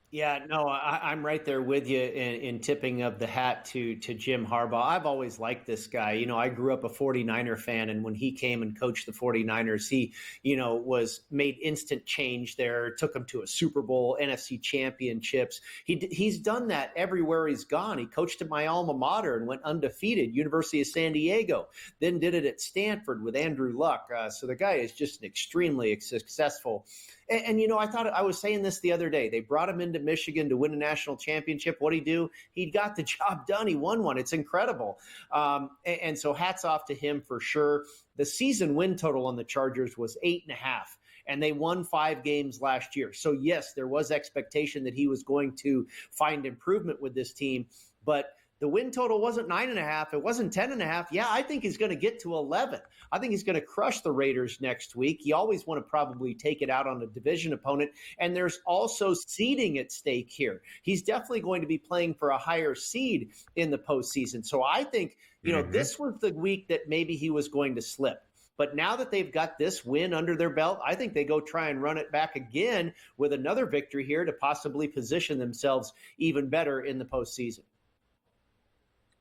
Yeah, no, I'm right there with you in tipping of the hat to Jim Harbaugh. I've always liked this guy. I grew up a 49er fan, and when he came and coached the 49ers, he, was made instant change there, took them to a Super Bowl, NFC championships. He's done that everywhere he's gone. He coached at my alma mater and went undefeated, University of San Diego, then did it at Stanford with Andrew Luck. So the guy is just an extremely successful. And I was saying this the other day. They brought him into Michigan to win a national championship. What'd he do? He got the job done. He won one. It's incredible. And so hats off to him for sure. The season win total on the Chargers was 8.5, and they won 5 games last year. So, yes, there was expectation that he was going to find improvement with this team. But the win total wasn't 9.5. It wasn't 10.5. Yeah, I think he's going to get to 11. I think he's going to crush the Raiders next week. You always want to probably take it out on a division opponent. And there's also seeding at stake here. He's definitely going to be playing for a higher seed in the postseason. So I think, this was the week that maybe he was going to slip. But now that they've got this win under their belt, I think they go try and run it back again with another victory here to possibly position themselves even better in the postseason.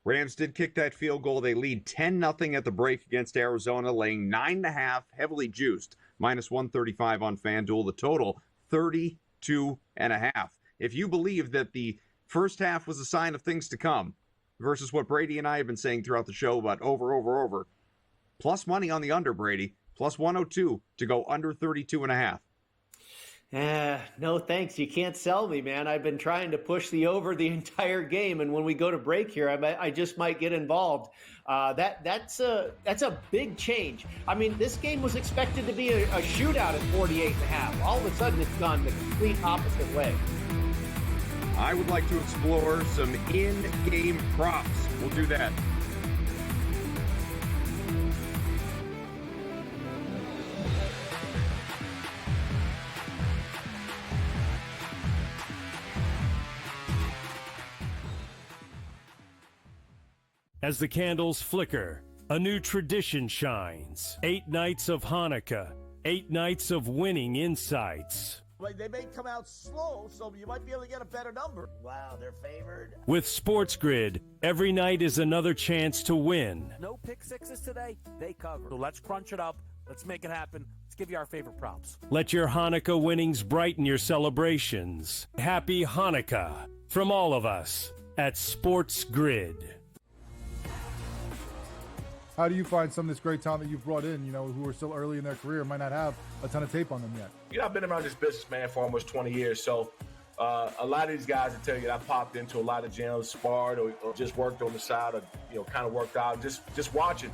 Rams did kick that field goal. They lead 10-0 at the break against Arizona, laying 9.5, heavily juiced, minus 135 on FanDuel. The total, 32.5. If you believe that the first half was a sign of things to come versus what Brady and I have been saying throughout the show about over, plus money on the under, Brady, plus 102 to go under 32.5. No, thanks. You can't sell me, man. I've been trying to push the over the entire game, and when we go to break here, I just might get involved. That's a big change. I mean, this game was expected to be a shootout at 48.5. All of a sudden, it's gone the complete opposite way. I would like to explore some in-game props. We'll do that. As the candles flicker, a new tradition shines. 8 nights of Hanukkah, 8 nights of winning insights. They may come out slow, so you might be able to get a better number. Wow, they're favored. With SportsGrid, every night is another chance to win. No pick sixes today. They cover. So let's crunch it up. Let's make it happen. Let's give you our favorite props. Let your Hanukkah winnings brighten your celebrations. Happy Hanukkah from all of us at SportsGrid. How do you find some of this great talent that you've brought in, who are still early in their career, might not have a ton of tape on them yet? I've been around this business, man, for almost 20 years. So a lot of these guys will tell you that I popped into a lot of gyms, sparred, or just worked on the side, or kind of worked out, just watching.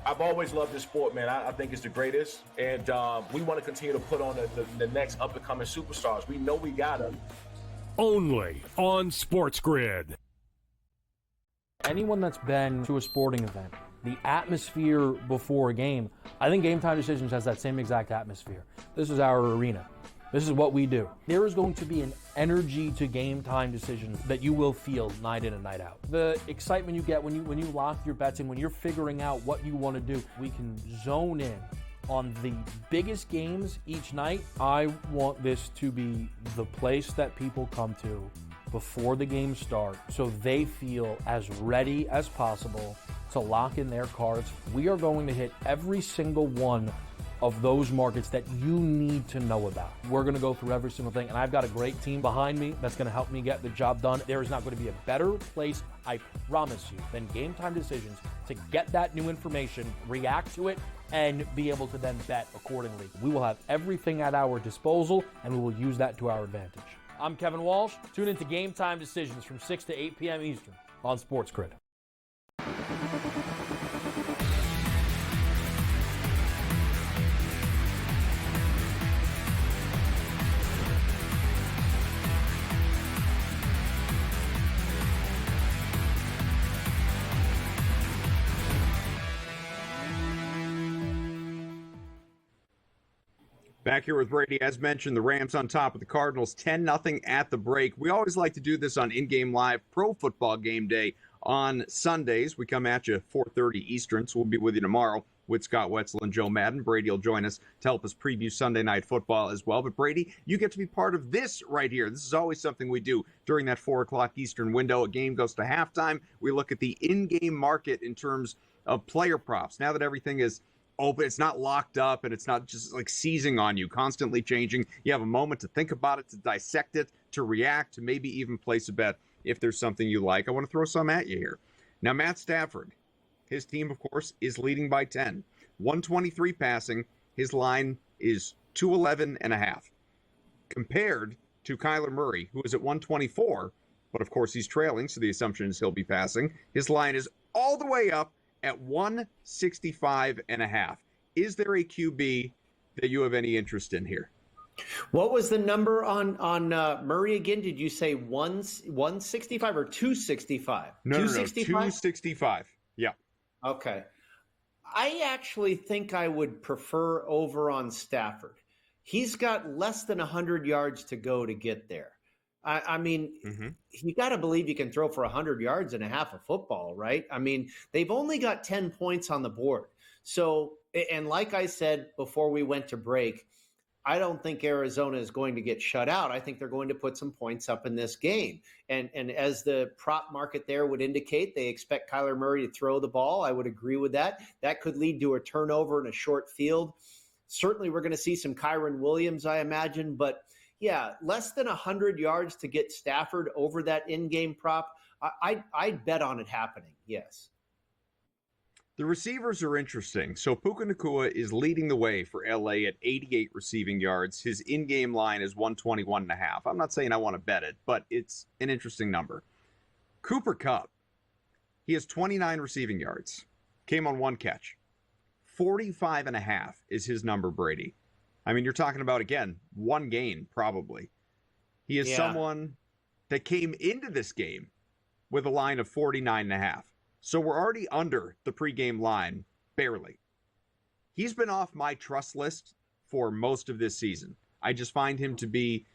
I've always loved this sport, man. I think it's the greatest, and we want to continue to put on the next up-and-coming superstars. We know we got them. Only on SportsGrid. Anyone that's been to a sporting event, the atmosphere before a game, I think Game Time Decisions has that same exact atmosphere. This is our arena. This is what we do. There is going to be an energy to Game Time Decisions that you will feel night in and night out. The excitement you get when you lock your bets in, when you're figuring out what you want to do, we can zone in on the biggest games each night. I want this to be the place that people come to before the games start so they feel as ready as possible to lock in their cards. We are going to hit every single one of those markets that you need to know about. We're going to go through every single thing, and I've got a great team behind me that's going to help me get the job done. There is not going to be a better place, I promise you, than Game Time Decisions to get that new information, react to it, and be able to then bet accordingly. We will have everything at our disposal, and we will use that to our advantage. I'm Kevin Walsh. Tune into Game Time Decisions from 6 to 8 p.m. Eastern on SportsGrid. Back here with Brady. As mentioned, the Rams on top of the Cardinals 10-0 at the break. We always like to do this on In-Game Live Pro Football Game Day on Sundays. We come at you 4:30 Eastern, so we'll be with you tomorrow with Scott Wetzel and Joe Madden. Brady will join us to help us preview Sunday Night Football as well. But Brady, you get to be part of this right here. This is always something we do during that 4 o'clock Eastern window. A game goes to halftime. We look at the in-game market in terms of player props. Now that everything is open, it's not locked up, and it's not just like seizing on you, constantly changing. You have a moment to think about it, to dissect it, to react, to maybe even place a bet if there's something you like. I want to throw some at you here. Now, Matt Stafford, his team, of course, is leading by 10. 123 passing. His line is 211.5. Compared to Kyler Murray, who is at 124, but of course he's trailing, so the assumption is he'll be passing. His line is all the way up at 165.5. Is there a QB that you have any interest in here? What was the number on Murray again? Did you say 165 or 265? No, 265. Yeah. Okay. I actually think I would prefer over on Stafford. He's got less than 100 yards to go to get there. I mean, you got to believe you can throw for 100 yards and a half of football, right? I mean, they've only got 10 points on the board. So, and like I said before we went to break, I don't think Arizona is going to get shut out. I think they're going to put some points up in this game. And as the prop market there would indicate, they expect Kyler Murray to throw the ball. I would agree with that. That could lead to a turnover in a short field. Certainly we're going to see some Kyron Williams, I imagine, but yeah, less than 100 yards to get Stafford over that in-game prop. I'd bet on it happening, yes. The receivers are interesting. So Puka Nacua is leading the way for LA at 88 receiving yards. His in-game line is 121.5. I'm not saying I want to bet it, but it's an interesting number. Cooper Kupp, he has 29 receiving yards. Came on one catch. 45.5 is his number, Brady. I mean, you're talking about, again, one game, probably. He is someone that came into this game with a line of 49.5. So we're already under the pregame line, barely. He's been off my trust list for most of this season. I just find him to be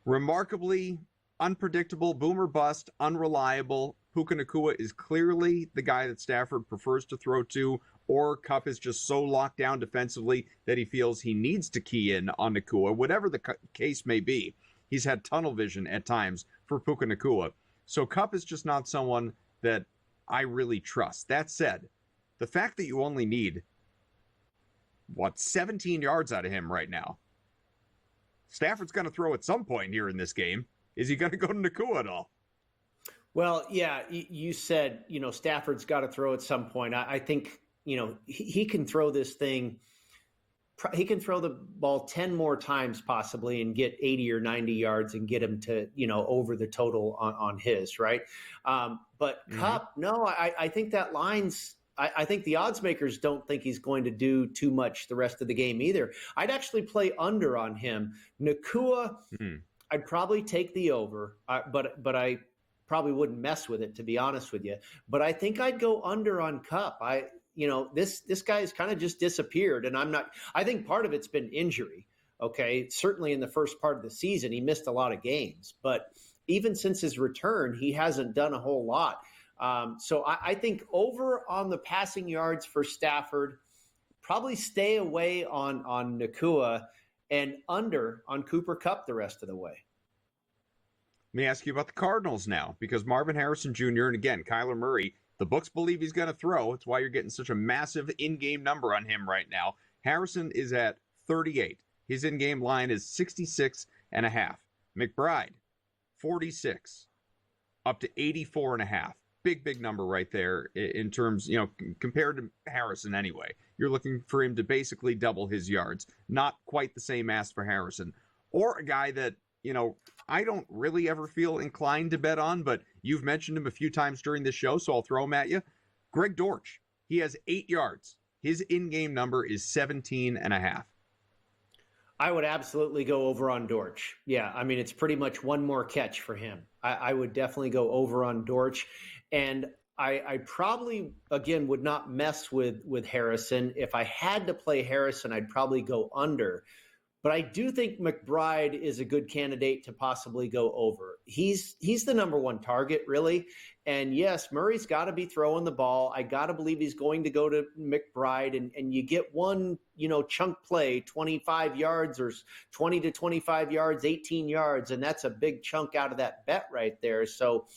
remarkably unpredictable, boomer bust, unreliable. Puka Nacua is clearly the guy that Stafford prefers to throw to, or Kupp is just so locked down defensively that he feels he needs to key in on Nacua. Whatever the case may be, he's had tunnel vision at times for Puka Nacua. So Kupp is just not someone that I really trust. That said, the fact that you only need 17 yards out of him right now. Stafford's going to throw at some point here in this game. Is he going to go to Nacua at all? Well, yeah, you said, Stafford's got to throw at some point. I think, he can throw this thing. He can throw the ball 10 more times possibly and get 80 or 90 yards and get him to, over the total on his, right? But Kupp, no, I think that line's, I think the odds makers don't think he's going to do too much the rest of the game either. I'd actually play under on him. Nacua, I'd probably take the over, but I probably wouldn't mess with it, to be honest with you. But I think I'd go under on Kupp. This guy has kind of just disappeared, and I think part of it's been injury. Okay. Certainly in the first part of the season, he missed a lot of games, but even since his return, he hasn't done a whole lot. So I think over on the passing yards for Stafford, probably stay away on Nacua, and under on Cooper Kupp the rest of the way. Let me ask you about the Cardinals now, because Marvin Harrison Jr. and again, Kyler Murray, the books believe he's going to throw. It's why you're getting such a massive in-game number on him right now. Harrison is at 38. His in-game line is 66.5. McBride, 46, up to 84.5. Big number right there in terms, compared to Harrison anyway. You're looking for him to basically double his yards. Not quite the same ask for Harrison. Or a guy that, I don't really ever feel inclined to bet on, but you've mentioned him a few times during this show, so I'll throw him at you. Greg Dortch. He has 8 yards. His in-game number is 17.5. I would absolutely go over on Dortch. Yeah, I mean, it's pretty much one more catch for him. I would definitely go over on Dortch. And I probably, again, would not mess with Harrison. If I had to play Harrison, I'd probably go under. But I do think McBride is a good candidate to possibly go over. He's the number one target, really. And yes, Murray's got to be throwing the ball. I got to believe he's going to go to McBride. And you get one, chunk play, 25 yards or 20 to 25 yards, 18 yards. And that's a big chunk out of that bet right there. So,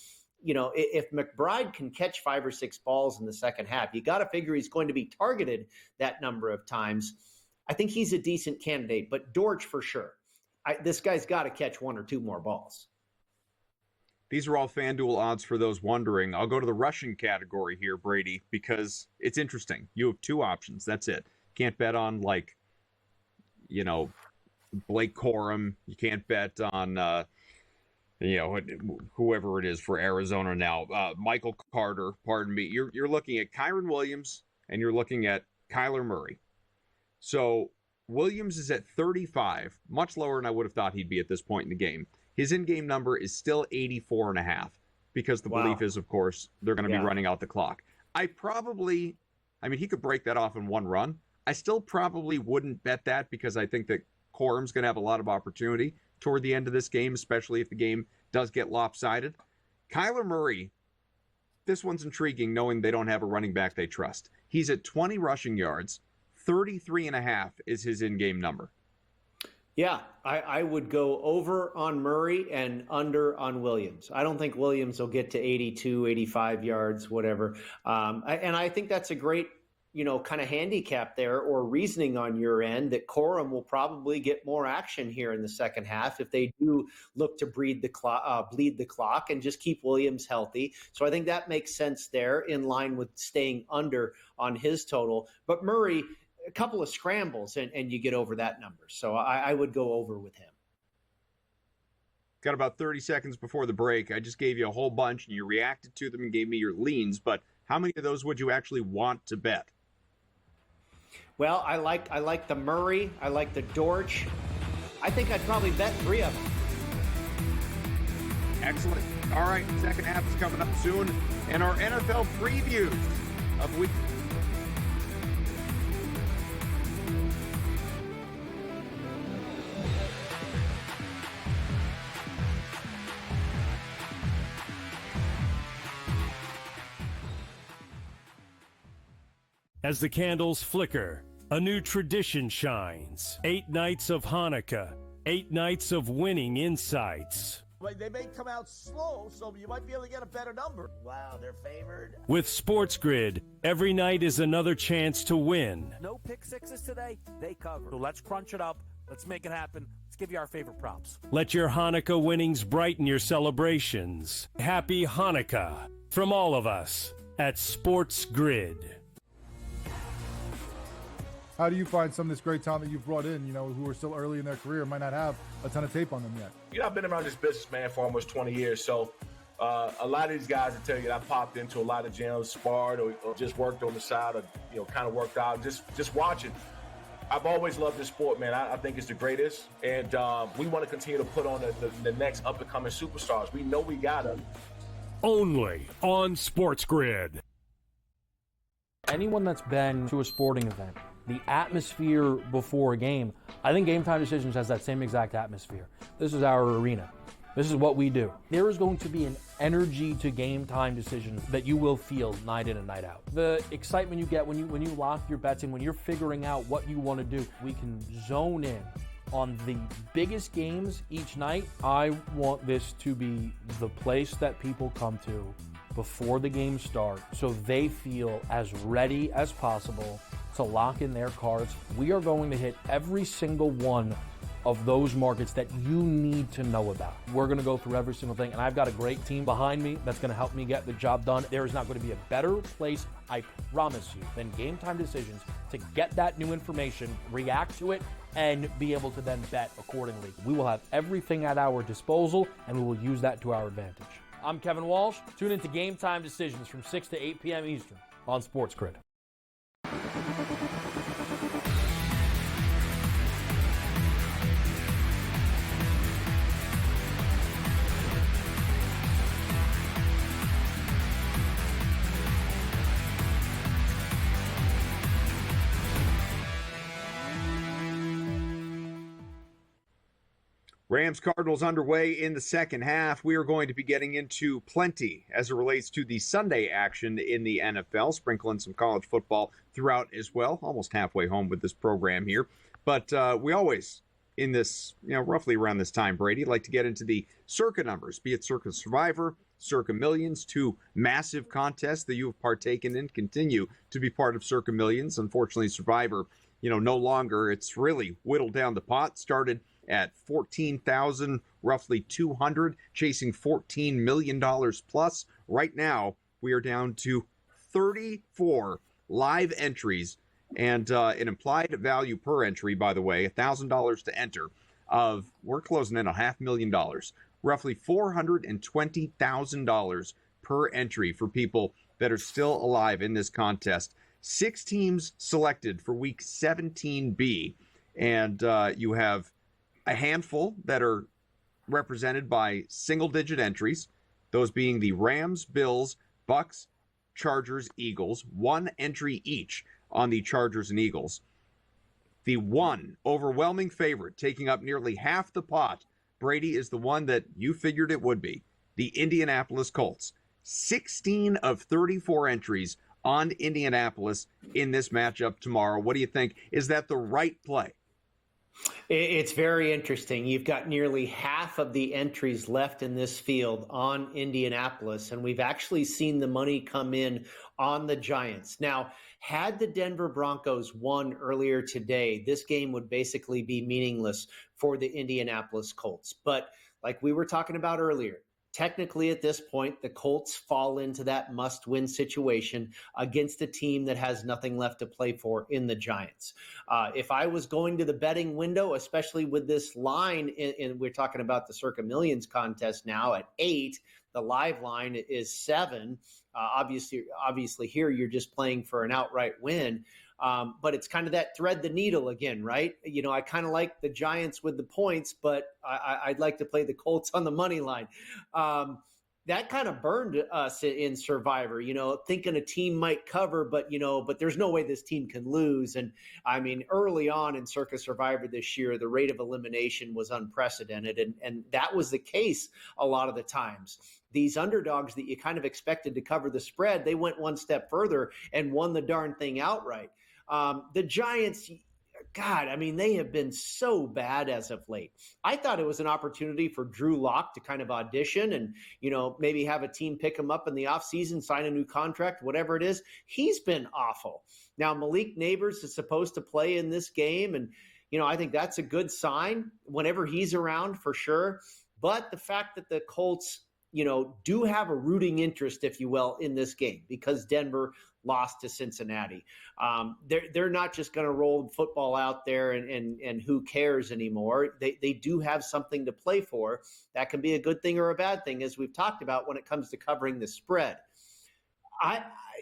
if McBride can catch 5 or 6 balls in the second half, you got to figure he's going to be targeted that number of times. I think he's a decent candidate, but Dortch for sure. This guy's got to catch 1 or 2 more balls. These are all FanDuel odds for those wondering. I'll go to the rushing category here, Brady, because it's interesting. You have 2 options. That's it. Can't bet on, Blake Corum. You can't bet on, whoever it is for Arizona now. Michael Carter, pardon me. You're looking at Kyren Williams, and you're looking at Kyler Murray. So Williams is at 35, much lower than I would have thought he'd be at this point in the game. His in-game number is still 84.5 because the belief is, of course, they're going to be running out the clock. He could break that off in one run. I still probably wouldn't bet that because I think that Corum's going to have a lot of opportunity toward the end of this game, especially if the game does get lopsided. Kyler Murray, this one's intriguing knowing they don't have a running back they trust. He's at 20 rushing yards. 33.5 is his in-game number. Yeah, I would go over on Murray and under on Williams. I don't think Williams will get to 82, 85 yards, whatever. And I think that's a great, kind of handicap there or reasoning on your end that Corum will probably get more action here in the second half if they do look to bleed the clock and just keep Williams healthy. So I think that makes sense there in line with staying under on his total. But Murray, a couple of scrambles and you get over that number. So I would go over with him. Got about 30 seconds before the break. I just gave you a whole bunch and you reacted to them and gave me your leans, but how many of those would you actually want to bet? Well, I like the Murray. I like the Dortch. I think I'd probably bet 3 of them. Excellent. All right, second half is coming up soon. And our NFL preview of week. As the candles flicker, a new tradition shines. 8 nights of Hanukkah, 8 nights of winning insights. but they may come out slow, so you might be able to get a better number. Wow, they're favored. With SportsGrid, every night is another chance to win. No pick sixes today, they cover. So let's crunch it up. Let's make it happen. Let's give you our favorite props. Let your Hanukkah winnings brighten your celebrations. Happy Hanukkah from all of us at SportsGrid. How do you find some of this great talent that you've brought in, who are still early in their career, might not have a ton of tape on them yet? I've been around this business, man, for almost 20 years. So a lot of these guys will tell you that I popped into a lot of gyms, sparred or just worked on the side or, kind of worked out, just watching. I've always loved this sport, man. I think it's the greatest. And we want to continue to put on the next up-and-coming superstars. We know we got them. Only on SportsGrid. Anyone that's been to a sporting event, the atmosphere before a game, I think Game Time Decisions has that same exact atmosphere. This is our arena. This is what we do. There is going to be an energy to Game Time Decisions that you will feel night in and night out. The excitement you get when you lock your bets in, when you're figuring out what you want to do, we can zone in on the biggest games each night. I want this to be the place that people come to before the games start so they feel as ready as possible to lock in their cards. We are going to hit every single one of those markets that you need to know about. We're going to go through every single thing, and I've got a great team behind me that's going to help me get the job done. There is not going to be a better place, I promise you, than Game Time Decisions to get that new information, react to it, and be able to then bet accordingly. We will have everything at our disposal, and we will use that to our advantage. I'm Kevin Walsh. Tune into Game Time Decisions from 6 to 8 p.m. Eastern on SportsGrid. Rams-Cardinals underway in the second half. We are going to be getting into plenty as it relates to the Sunday action in the NFL, sprinkling some college football throughout as well. Almost halfway home with this program here. But we always, in this, roughly around this time, Brady, like to get into the Circa numbers, be it Circa Survivor, Circa Millions, two massive contests that you have partaken in, continue to be part of Circa Millions. Unfortunately, Survivor, no longer. It's really whittled down the pot, started at 14,000, roughly 200, chasing $14 million plus. Right now, we are down to 34 live entries and an implied value per entry, by the way, $1,000 to enter, we're closing in on $500,000, roughly $420,000 per entry for people that are still alive in this contest. 6 teams selected for week 17B, and you have a handful that are represented by single-digit entries, those being the Rams, Bills, Bucks, Chargers, Eagles, 1 entry each on the Chargers and Eagles. The one overwhelming favorite, taking up nearly half the pot, Brady, is the one that you figured it would be, the Indianapolis Colts. 16 of 34 entries on Indianapolis in this matchup tomorrow. What do you think? Is that the right play? It's very interesting. You've got nearly half of the entries left in this field on Indianapolis, and we've actually seen the money come in on the Giants. Now, had the Denver Broncos won earlier today, this game would basically be meaningless for the Indianapolis Colts. But like we were talking about earlier, technically at this point, the Colts fall into that must-win situation against a team that has nothing left to play for in the Giants. If I was going to the betting window, especially with this line, and we're talking about the Circa Millions contest now at 8, the live line is 7. Obviously here you're just playing for an outright win. But it's kind of that thread the needle again, right? I kind of like the Giants with the points, but I'd like to play the Colts on the money line. That kind of burned us in Survivor, thinking a team might cover, but there's no way this team can lose. And I mean, early on in Circa Survivor this year, the rate of elimination was unprecedented. And that was the case a lot of the times. These underdogs that you kind of expected to cover the spread, they went one step further and won the darn thing outright. The Giants God, I mean, they have been so bad as of late. I thought it was an opportunity for Drew Lock to kind of audition and, maybe have a team pick him up in the offseason, sign a new contract, whatever it is. He's been awful. Now, Malik Neighbors is supposed to play in this game, and, I think that's a good sign whenever he's around for sure. But the fact that the Colts, do have a rooting interest, if you will, in this game because Denver lost to Cincinnati. They're not just going to roll football out there and who cares anymore. They do have something to play for. That can be a good thing or a bad thing, as we've talked about when it comes to covering the spread. Do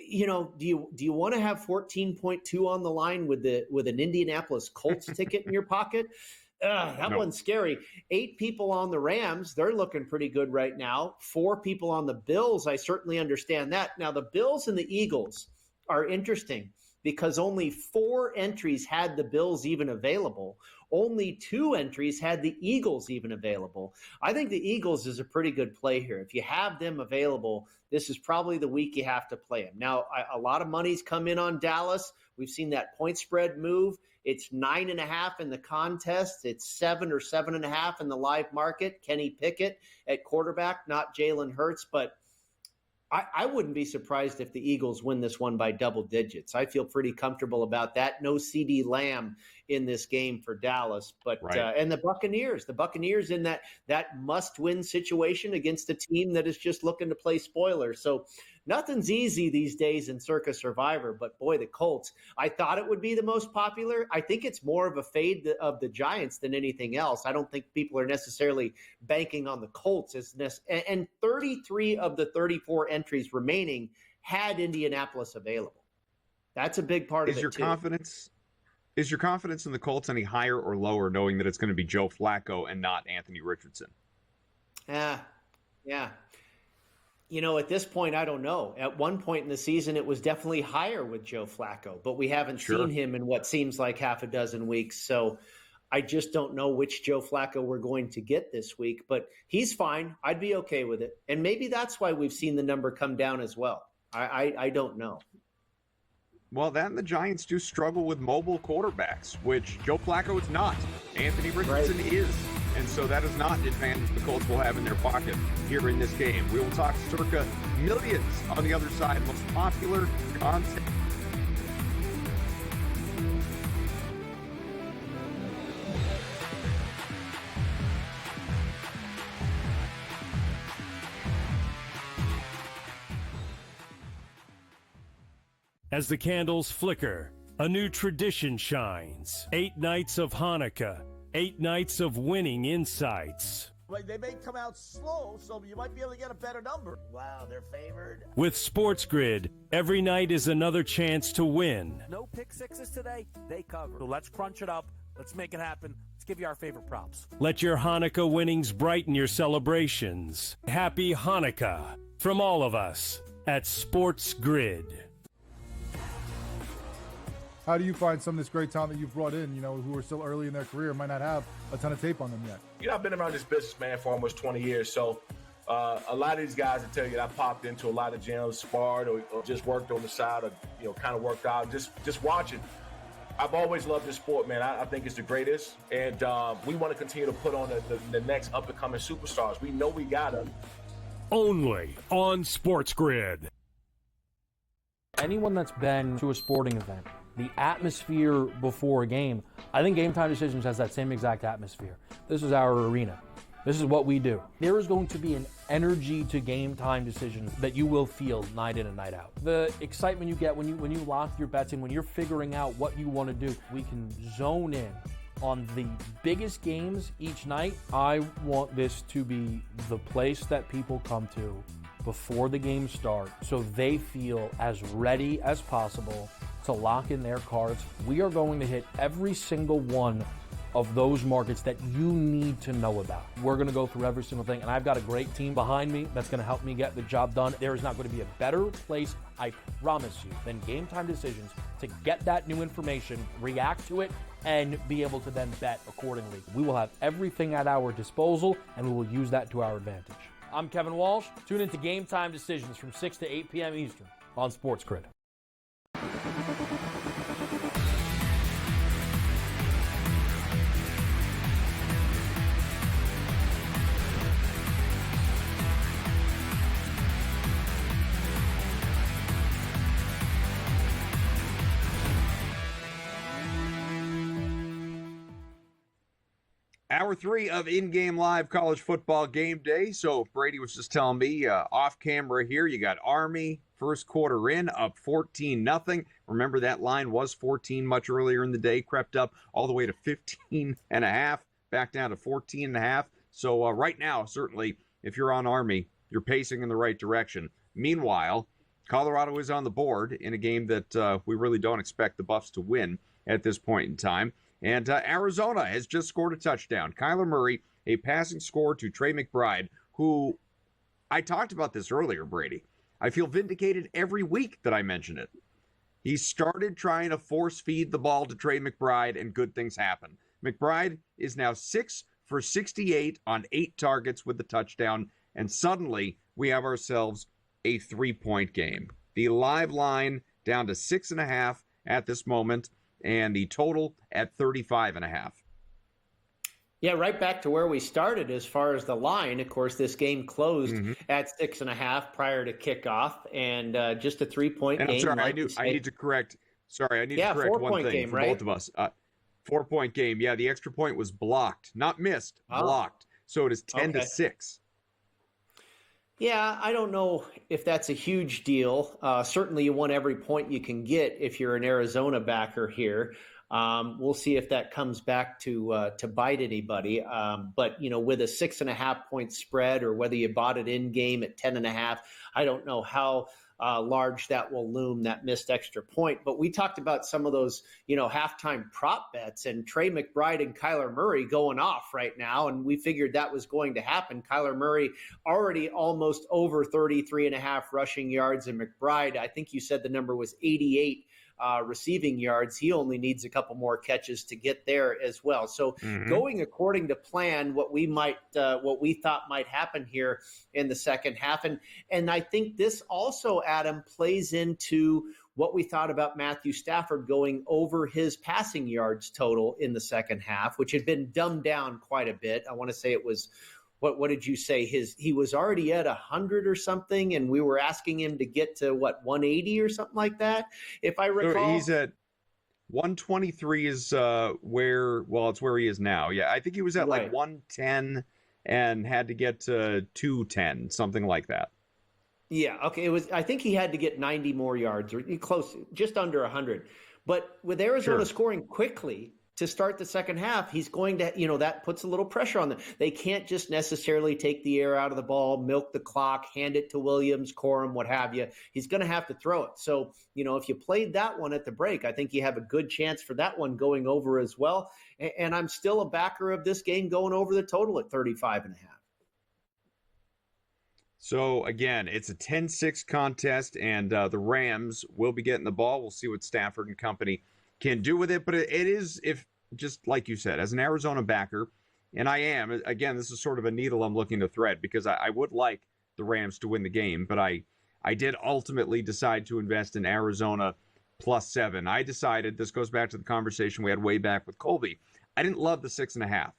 you want to have 14.2 on the line with an Indianapolis Colts ticket in your pocket? One's scary. 8 people on the Rams, they're looking pretty good right now. 4 people on the Bills, I certainly understand that. Now, the Bills and the Eagles are interesting because only 4 entries had the Bills even available. Only 2 entries had the Eagles even available. I think the Eagles is a pretty good play here. If you have them available, this is probably the week you have to play them. Now, a lot of money's come in on Dallas. We've seen that point spread move. It's 9.5 in the contest. It's 7 or 7.5 in the live market. Kenny Pickett at quarterback, not Jalen Hurts. But I wouldn't be surprised if the Eagles win this one by double digits. I feel pretty comfortable about that. No CeeDee Lamb in this game for Dallas. But right. And the Buccaneers in that must-win situation against a team that is just looking to play spoiler. So nothing's easy these days in Circa Survivor, but boy, the Colts, I thought it would be the most popular. I think it's more of a fade of the Giants than anything else. I don't think people are necessarily banking on the Colts. And 33 of the 34 entries remaining had Indianapolis available. That's a big part of it, too. Is your confidence in the Colts any higher or lower knowing that it's going to be Joe Flacco and not Anthony Richardson? Yeah. At this point, I don't know. At one point in the season, it was definitely higher with Joe Flacco, but we haven't seen him in what seems like half a dozen weeks. So I just don't know which Joe Flacco we're going to get this week, but he's fine. I'd be okay with it. And maybe that's why we've seen the number come down as well. I don't know. Well, then the Giants do struggle with mobile quarterbacks, which Joe Flacco is not. Anthony Richardson is. And so that is not an advantage the Colts will have in their pocket here in this game. We will talk circa millions on the other side, most popular content. As the candles flicker, a new tradition shines. 8 nights of Hanukkah, 8 nights of winning insights. They may come out slow, so you might be able to get a better number. Wow, they're favored. With SportsGrid, every night is another chance to win. No pick sixes today, they cover. So let's crunch it up. Let's make it happen. Let's give you our favorite props. Let your Hanukkah winnings brighten your celebrations. Happy Hanukkah from all of us at SportsGrid. How do you find some of this great talent that you've brought in, who are still early in their career, might not have a ton of tape on them yet? I've been around this business, man, for almost 20 years. So a lot of these guys will tell you that I popped into a lot of gyms, sparred or just worked on the side or, kind of worked out, just watching. I've always loved this sport, man. I think it's the greatest. And we want to continue to put on the next up-and-coming superstars. We know we got them. Only on SportsGrid. Anyone that's been to a sporting event, the atmosphere before a game, I think Game Time Decisions has that same exact atmosphere. This is our arena. This is what we do. There is going to be an energy to Game Time Decisions that you will feel night in and night out. The excitement you get when you lock your bets in, when you're figuring out what you want to do, we can zone in on the biggest games each night. I want this to be the place that people come to before the game starts so they feel as ready as possible to lock in their cards. We are going to hit every single one of those markets that you need to know about. We're going to go through every single thing, and I've got a great team behind me that's going to help me get the job done. There is not going to be a better place, I promise you, than Game Time Decisions to get that new information, react to it, and be able to then bet accordingly. We will have everything at our disposal, and we will use that to our advantage. I'm Kevin Walsh. Tune into Game Time Decisions from 6 to 8 p.m. Eastern on SportsGrid. Hour 3 of in-game live college football game day. So Brady was just telling me off camera here, you got Army first quarter in, up 14-0. Remember that line was 14 much earlier in the day, crept up all the way to 15.5, back down to 14.5. So right now, certainly, if you're on Army, you're pacing in the right direction. Meanwhile, Colorado is on the board in a game that we really don't expect the Buffs to win at this point in time. And Arizona has just scored a touchdown. Kyler Murray, a passing score to Trey McBride, who I talked about this earlier, Brady. I feel vindicated every week that I mention it. He started trying to force feed the ball to Trey McBride, and good things happen. McBride is now 6 for 68 on 8 targets with the touchdown, and suddenly we have ourselves a 3-point game. The live line down to 6.5 at this moment, and the total at 35.5. Yeah, right back to where we started as far as the line. Of course, this game closed at 6.5 prior to kickoff, and just a 3-point game. I'm sorry, I need to correct. Sorry, I need to correct one thing game, for right? both of us. 4-point game. Yeah, the extra point was blocked, not missed, blocked. So it is 10-6. Yeah, I don't know if that's a huge deal. Certainly, you want every point you can get if you're an Arizona backer here. We'll see if that comes back to bite anybody. But with a 6.5-point spread, or whether you bought it in game at 10.5, I don't know how large that will loom, that missed extra point. But we talked about some of those, halftime prop bets, and Trey McBride and Kyler Murray going off right now. And we figured that was going to happen. Kyler Murray already almost over 33.5 rushing yards, and McBride, I think you said the number was 88 receiving yards. He only needs a couple more catches to get there as well. So going according to plan, what we thought might happen here in the second half. And I think this also, Adam, plays into what we thought about Matthew Stafford going over his passing yards total in the second half, which had been dumbed down quite a bit. I want to say it was, what did you say? He was already at 100 or something, and we were asking him to get to 180 or something like that, if I recall. So he's at 123 is it's where he is now. Yeah, I think he was at like 110 and had to get to 210, something like that. Yeah, okay. I think he had to get 90 more yards, or close, just under 100. But with Arizona scoring quickly to start the second half, he's going to, that puts a little pressure on them. They can't just necessarily take the air out of the ball, milk the clock, hand it to Williams, Corum, what have you. He's going to have to throw it. So, if you played that one at the break, I think you have a good chance for that one going over as well. And I'm still a backer of this game going over the total at 35.5. So, again, it's a 10-6 contest, and the Rams will be getting the ball. We'll see what Stafford and company can do with it. But it is, if just like you said, as an Arizona backer, and I am, again, this is sort of a needle I'm looking to thread, because I would like the Rams to win the game, but I did ultimately decide to invest in Arizona +7. I decided, this goes back to the conversation we had way back with Colby, I didn't love the 6.5,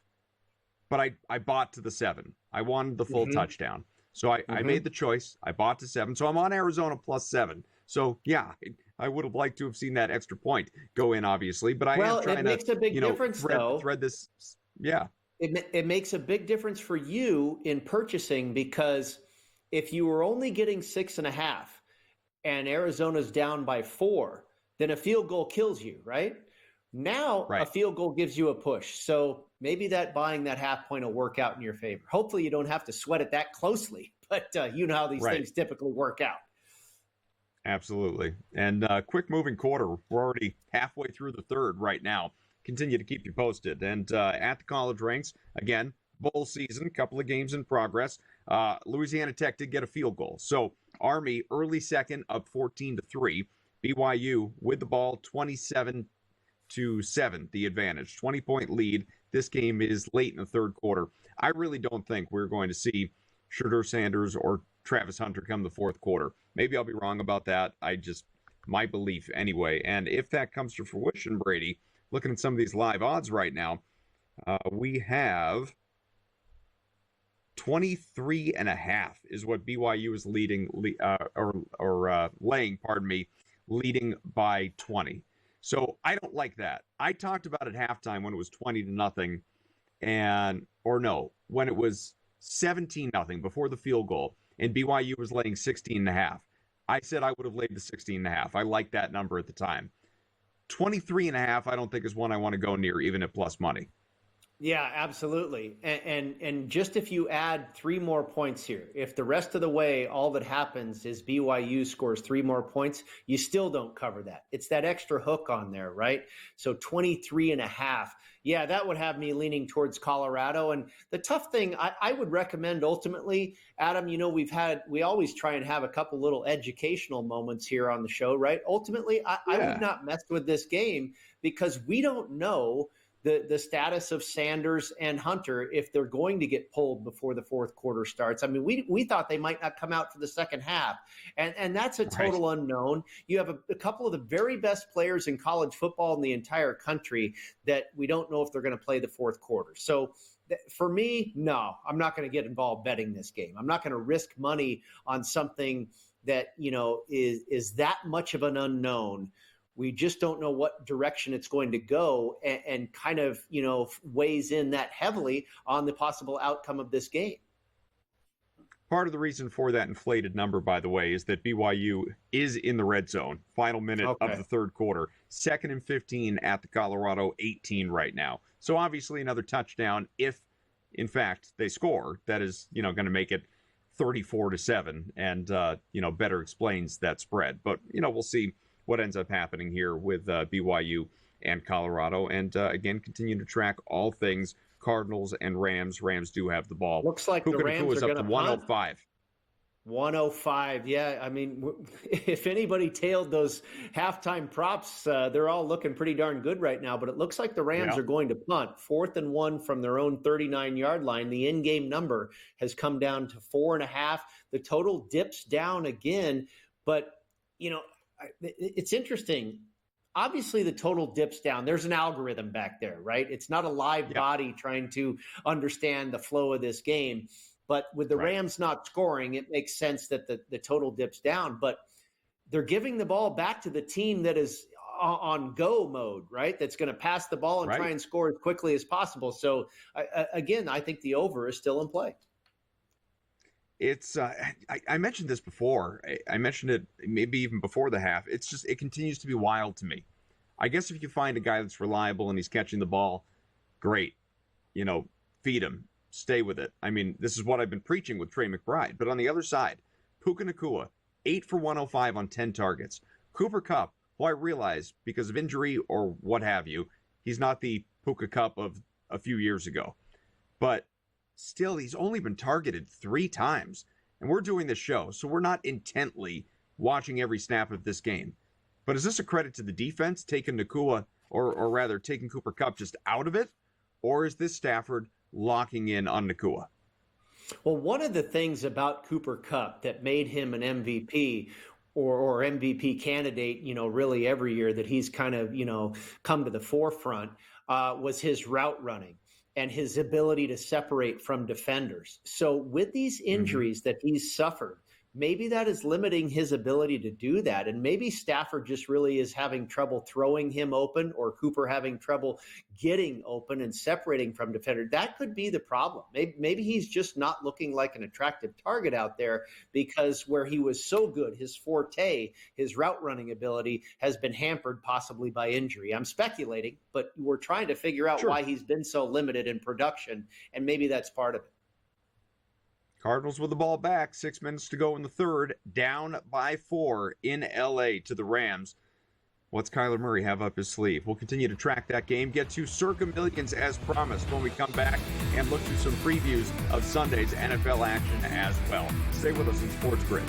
but I bought to the 7. I wanted the full touchdown. So I made the choice. I bought to 7. So I'm on Arizona +7. So, yeah, I would have liked to have seen that extra point go in, obviously. But I am trying it makes a big difference, thread this. Yeah. It makes a big difference for you in purchasing, because if you were only getting 6.5 and Arizona's down by 4, then a field goal kills you, right? Now a field goal gives you a push. So maybe buying that half point will work out in your favor. Hopefully you don't have to sweat it that closely, but you know how these things typically work out. Absolutely. And quick moving quarter. We're already halfway through the third right now. Continue to keep you posted. And at the college ranks, again, bowl season, couple of games in progress. Louisiana Tech did get a field goal. So Army early second, up 14-3. BYU with the ball 27-7, the advantage. 20-point lead. This game is late in the third quarter. I really don't think we're going to see Shedeur Sanders or Travis Hunter come the fourth quarter. Maybe I'll be wrong about that. My belief anyway. And if that comes to fruition, Brady, looking at some of these live odds right now, we have 23.5 is what BYU is leading, laying, leading by 20. So I don't like that. I talked about at halftime when it was 20-0 when it was 17-0 before the field goal and BYU was laying 16.5. I said I would have laid the 16.5. I liked that number at the time. 23.5, I don't think is one I want to go near, even at plus money. Yeah, absolutely. And just if you add 3 more points here, if the rest of the way all that happens is BYU scores 3 more points, you still don't cover that. It's that extra hook on there, right? So 23.5. Yeah, that would have me leaning towards Colorado. And the tough thing, I would recommend ultimately, Adam, we always try and have a couple little educational moments here on the show, right? Ultimately, I would not mess with this game because we don't know the status of Sanders and Hunter if they're going to get pulled before the fourth quarter starts. I mean, we thought they might not come out for the second half, and that's a total unknown. You have a couple of the very best players in college football in the entire country that we don't know if they're going to play the fourth quarter. So for me, no, I'm not going to get involved betting this game. I'm not going to risk money on something that, is that much of an unknown. We just don't know what direction it's going to go and kind of, weighs in that heavily on the possible outcome of this game. Part of the reason for that inflated number, by the way, is that BYU is in the red zone. Final minute of the third quarter. 2nd and 15 at the Colorado 18 right now. So obviously another touchdown if, in fact, they score. That is, going to make it 34-7 and, better explains that spread. But, we'll see what ends up happening here with BYU and Colorado. And again, continue to track all things Cardinals and Rams. Rams do have the ball. Looks like the Rams are going to 105. 105. Yeah. I mean, if anybody tailed those halftime props, they're all looking pretty darn good right now. But it looks like the Rams are going to punt 4th and 1 from their own 39-yard line. The in-game number has come down to 4.5. The total dips down again. But, it's interesting. Obviously, the total dips down. There's an algorithm back there, right? It's not a live body trying to understand the flow of this game. But with the Rams not scoring, it makes sense that the total dips down. But they're giving the ball back to the team that is on go mode, right? That's going to pass the ball and try and score as quickly as possible. So, again, I think the over is still in play. It's I mentioned this before. I mentioned it maybe even before the half. It's just it continues to be wild to me. I guess if you find a guy that's reliable and he's catching the ball, great. Feed him. Stay with it. I mean, this is what I've been preaching with Trey McBride. But on the other side, Puka Nacua, 8 for 105 on 10 targets. Cooper Kupp, who I realize because of injury or what have you, he's not the Puka Kupp of a few years ago. But still, he's only been targeted 3 times. And we're doing this show, so we're not intently watching every snap of this game. But is this a credit to the defense, taking Nacua, or rather taking Cooper Kupp just out of it? Or is this Stafford locking in on Nacua? Well, one of the things about Cooper Kupp that made him an MVP or MVP candidate, really every year that he's kind of, come to the forefront was his route running and his ability to separate from defenders. So with these injuries that he's suffered, maybe that is limiting his ability to do that. And maybe Stafford just really is having trouble throwing him open, or Cooper having trouble getting open and separating from defender. That could be the problem. Maybe he's just not looking like an attractive target out there because where he was so good, his forte, his route running ability has been hampered possibly by injury. I'm speculating, but we're trying to figure out why he's been so limited in production. And maybe that's part of it. Cardinals with the ball back, 6 minutes to go in the third, down by 4 in LA to the Rams. What's Kyler Murray have up his sleeve? We'll continue to track that game, get to Circa Millions as promised when we come back, and look through some previews of Sunday's NFL action as well. Stay with us in Sports Grid.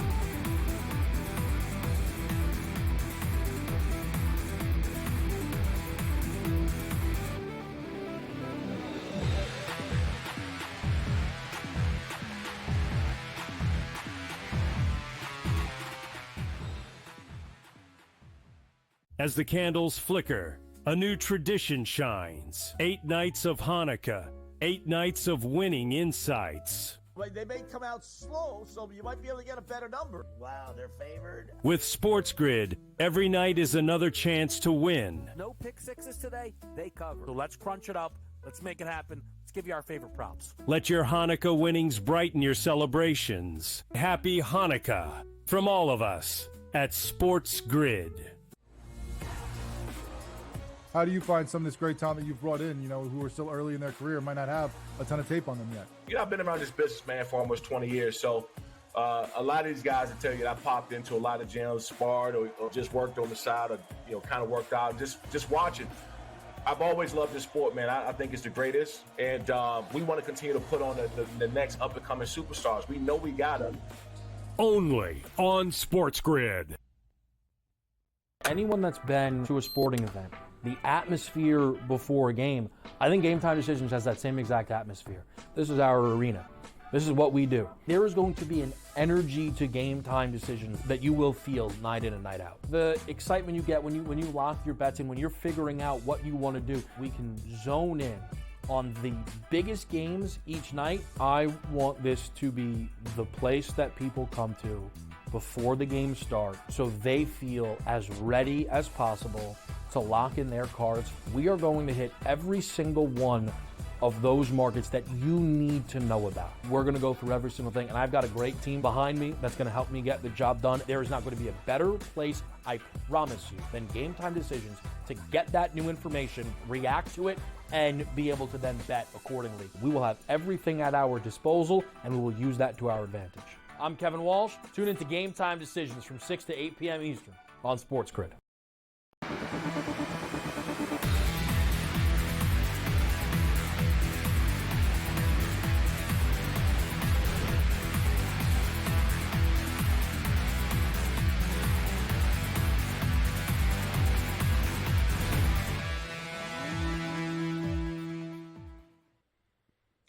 As the candles flicker, a new tradition shines. 8 nights of Hanukkah, 8 nights of winning insights. They may come out slow, so you might be able to get a better number. Wow, they're favored. With SportsGrid, every night is another chance to win. No pick sixes today, they cover. So let's crunch it up. Let's make it happen. Let's give you our favorite props. Let your Hanukkah winnings brighten your celebrations. Happy Hanukkah from all of us at SportsGrid. How do you find some of this great talent that you've brought in, who are still early in their career, might not have a ton of tape on them yet? I've been around this business, man, for almost 20 years. So a lot of these guys will tell you that I popped into a lot of gyms, sparred or just worked on the side or, kind of worked out, just watching. I've always loved this sport, man. I think it's the greatest. And we want to continue to put on the next up-and-coming superstars. We know we got them. Only on SportsGrid. Anyone that's been to a sporting event, the atmosphere before a game, I think Game Time Decisions has that same exact atmosphere. This is our arena. This is what we do. There is going to be an energy to Game Time Decisions that you will feel night in and night out. The excitement you get when you lock your bets in, when you're figuring out what you want to do, we can zone in on the biggest games each night. I want this to be the place that people come to before the games start so they feel as ready as possible to lock in their cards. We are going to hit every single one of those markets that you need to know about. We're going to go through every single thing, and I've got a great team behind me that's going to help me get the job done. There is not going to be a better place, I promise you, than Game Time Decisions to get that new information, react to it, and be able to then bet accordingly. We will have everything at our disposal, and we will use that to our advantage. I'm Kevin Walsh. Tune into Game Time Decisions from 6 to 8 p.m. Eastern on SportsGrid.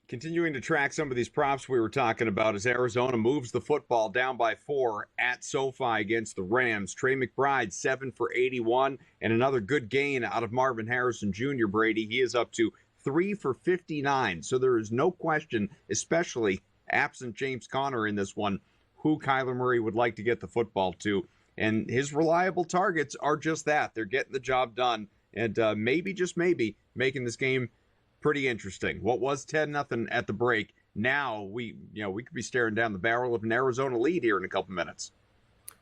Continuing to track some of these props we were talking about as Arizona moves the football down by 4 at SoFi against the Rams. Trey McBride, 7 for 81, and another good gain out of Marvin Harrison Jr., Brady. He is up to 3 for 59. So there is no question, especially absent James Conner in this one, who Kyler Murray would like to get the football to. And his reliable targets are just that. They're getting the job done and maybe, just maybe, making this game pretty interesting. What was 10-0 at the break, now we could be staring down the barrel of an Arizona lead here in a couple minutes.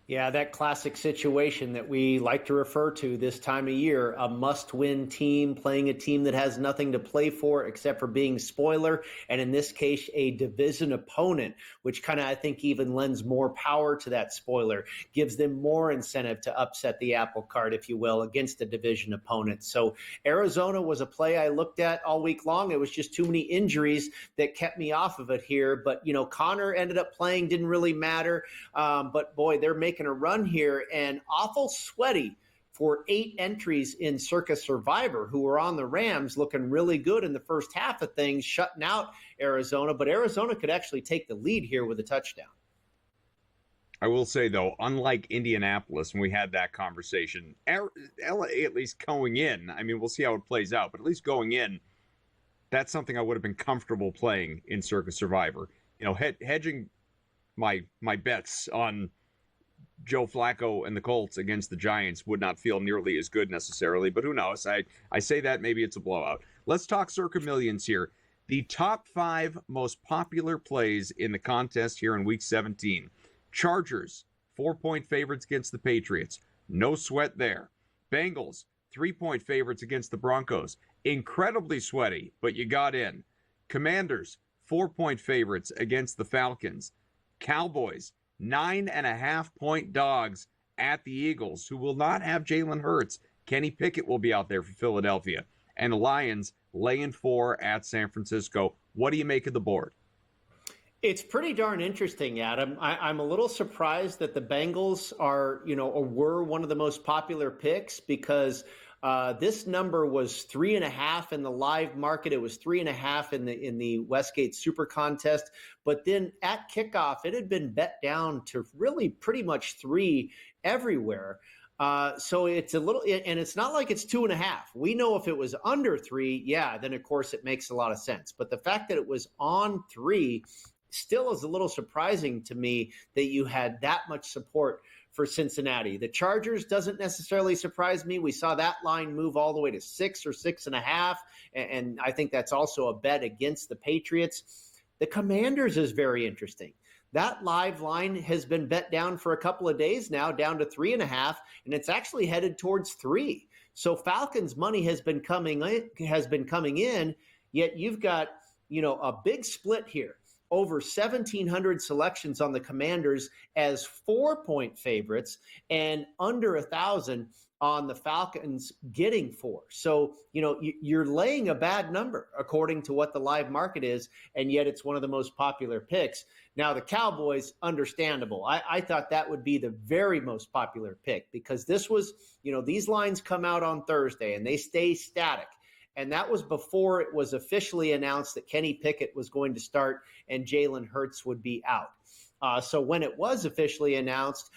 Yeah, that classic situation that we like to refer to this time of year, a must-win team playing a team that has nothing to play for except for being spoiler, and in this case, a division opponent, which kind of, I think, even lends more power to that spoiler, gives them more incentive to upset the apple cart, if you will, against a division opponent. So Arizona was a play I looked at all week long. It was just too many injuries that kept me off of it here. But, Connor ended up playing, didn't really matter. But, boy, they're making a run here, and awful sweaty for 8 entries in Circa Survivor, who were on the Rams, looking really good in the first half of things, shutting out Arizona. But Arizona could actually take the lead here with a touchdown. I will say, though, unlike Indianapolis, when we had that conversation, LA, at least going in, I mean, we'll see how it plays out, but at least going in, that's something I would have been comfortable playing in Circa Survivor. Hedging my bets on Joe Flacco and the Colts against the Giants would not feel nearly as good necessarily, but who knows? I say that, maybe it's a blowout. Let's talk Circa Millions here. The top 5 most popular plays in the contest here in Week 17. Chargers, 4-point favorites against the Patriots. No sweat there. Bengals, 3-point favorites against the Broncos. Incredibly sweaty, but you got in. Commanders, 4-point favorites against the Falcons. Cowboys, 9.5-point dogs at the Eagles, who will not have Jalen Hurts. Kenny Pickett will be out there for Philadelphia. And the Lions laying 4 at San Francisco. What do you make of the board? It's pretty darn interesting, Adam. I'm a little surprised that the Bengals are, were one of the most popular picks, because this number was 3.5 in the live market. It was 3.5 in the Westgate Super Contest. But then at kickoff, it had been bet down to really pretty much 3 everywhere. So it's a little, and it's not like it's 2.5. We know if it was under 3, then of course it makes a lot of sense. But the fact that it was on 3 still is a little surprising to me, that you had that much support for Cincinnati. The Chargers doesn't necessarily surprise me. We saw that line move all the way to 6 or 6.5, and I think that's also a bet against the Patriots. The Commanders is very interesting. That live line has been bet down for a couple of days now, down to 3.5, and it's actually headed towards 3. So Falcons money has been coming in, yet you've got, a big split here. Over 1,700 selections on the Commanders as 4-point favorites and under 1,000 on the Falcons getting 4. So, you're laying a bad number according to what the live market is, and yet it's one of the most popular picks. Now, the Cowboys, understandable. I thought that would be the very most popular pick because this was, these lines come out on Thursday and they stay static. And that was before it was officially announced that Kenny Pickett was going to start and Jalen Hurts would be out. So when it was officially announced,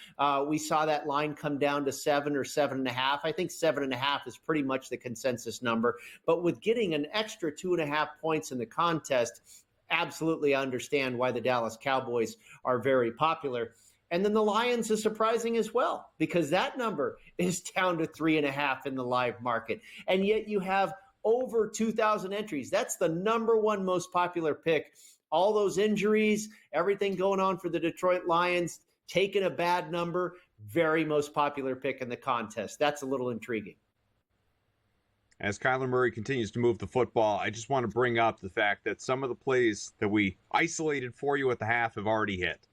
we saw that line come down to 7 or 7.5. I think 7.5 is pretty much the consensus number. But with getting an extra 2.5 points in the contest, absolutely understand why the Dallas Cowboys are very popular. And then the Lions is surprising as well because that number is down to 3.5 in the live market. And yet you have over 2,000 entries. That's the number one most popular pick. All those injuries, everything going on for the Detroit Lions, taking a bad number, very most popular pick in the contest. That's a little intriguing. As Kyler Murray continues to move the football, I just want to bring up the fact that some of the plays that we isolated for you at the half have already hit.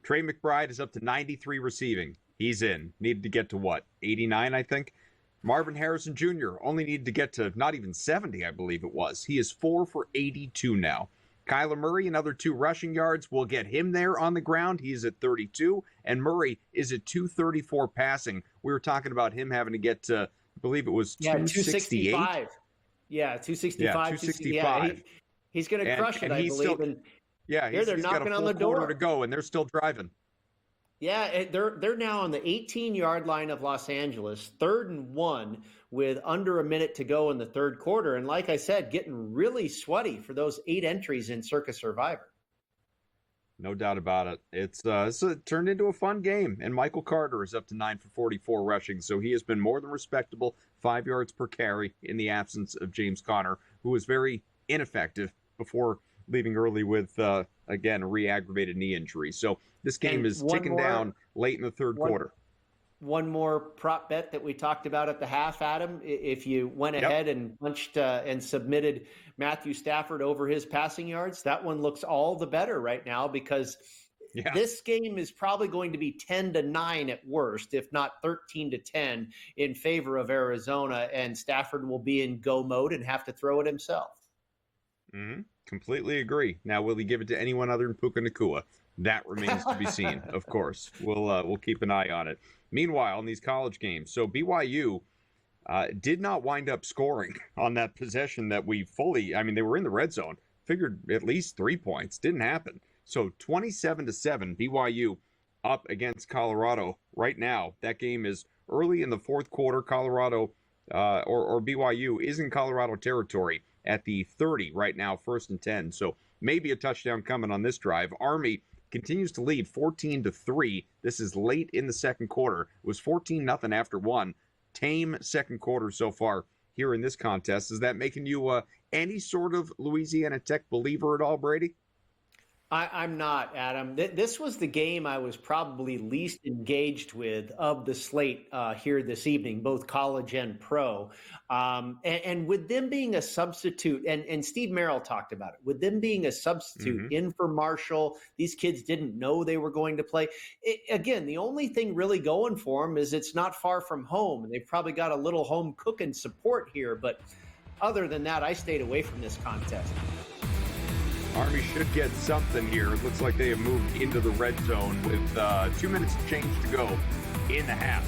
Trey McBride is up to 93 receiving. He's in. Needed to get to 89, I think. Marvin Harrison Jr. only needed to get to not even 70, I believe it was. He is 4 for 82 now. Kyler Murray, another 2 rushing yards, will get him there on the ground. He is at 32, and Murray is at 234 passing. We were talking about him having to get to, I believe it was 268. 265. Yeah, 265. Yeah, 265. He's going to crush it, I believe. They're knocking on the door to go, and they're still driving. Yeah, they're now on the 18-yard line of Los Angeles, 3rd and 1 with under a minute to go in the third quarter. And like I said, getting really sweaty for those 8 entries in Circa Survivor. No doubt about it. It's turned into a fun game. And Michael Carter is up to 9 for 44 rushing. So he has been more than respectable, 5 yards per carry in the absence of James Conner, who was very ineffective before leaving early with, again, a re-aggravated knee injury. So this game is ticking down late in the third quarter. One more prop bet that we talked about at the half, Adam. If you went ahead and punched and submitted Matthew Stafford over his passing yards, that one looks all the better right now because this game is probably going to be 10-9 at worst, if not 13-10 in favor of Arizona, and Stafford will be in go mode and have to throw it himself. Mm-hmm. Completely agree. Now, will he give it to anyone other than Puka Nacua? That remains to be seen, of course. We'll keep an eye on it. Meanwhile, in these college games, so BYU did not wind up scoring on that possession that they were in the red zone. Figured at least 3 points. Didn't happen. So 27-7, BYU up against Colorado right now. That game is early in the fourth quarter. Colorado or BYU is in Colorado territory at the 30 right now, 1st and 10. So maybe a touchdown coming on this drive. Army continues to lead 14-3. This is late in the second quarter. It was 14-0 after 1. Tame second quarter so far here in this contest. Is that making you any sort of Louisiana Tech believer at all, Brady? I'm not, Adam. This was the game I was probably least engaged with of the slate here this evening, both college and pro. And with them being a substitute, and Steve Merril talked about it, with them being a substitute in for Marshall, these kids didn't know they were going to play. Again, the only thing really going for them is it's not far from home, and they've probably got a little home cooking support here. But other than that, I stayed away from this contest. Army should get something here. It looks like they have moved into the red zone with 2 minutes of change to go in the half.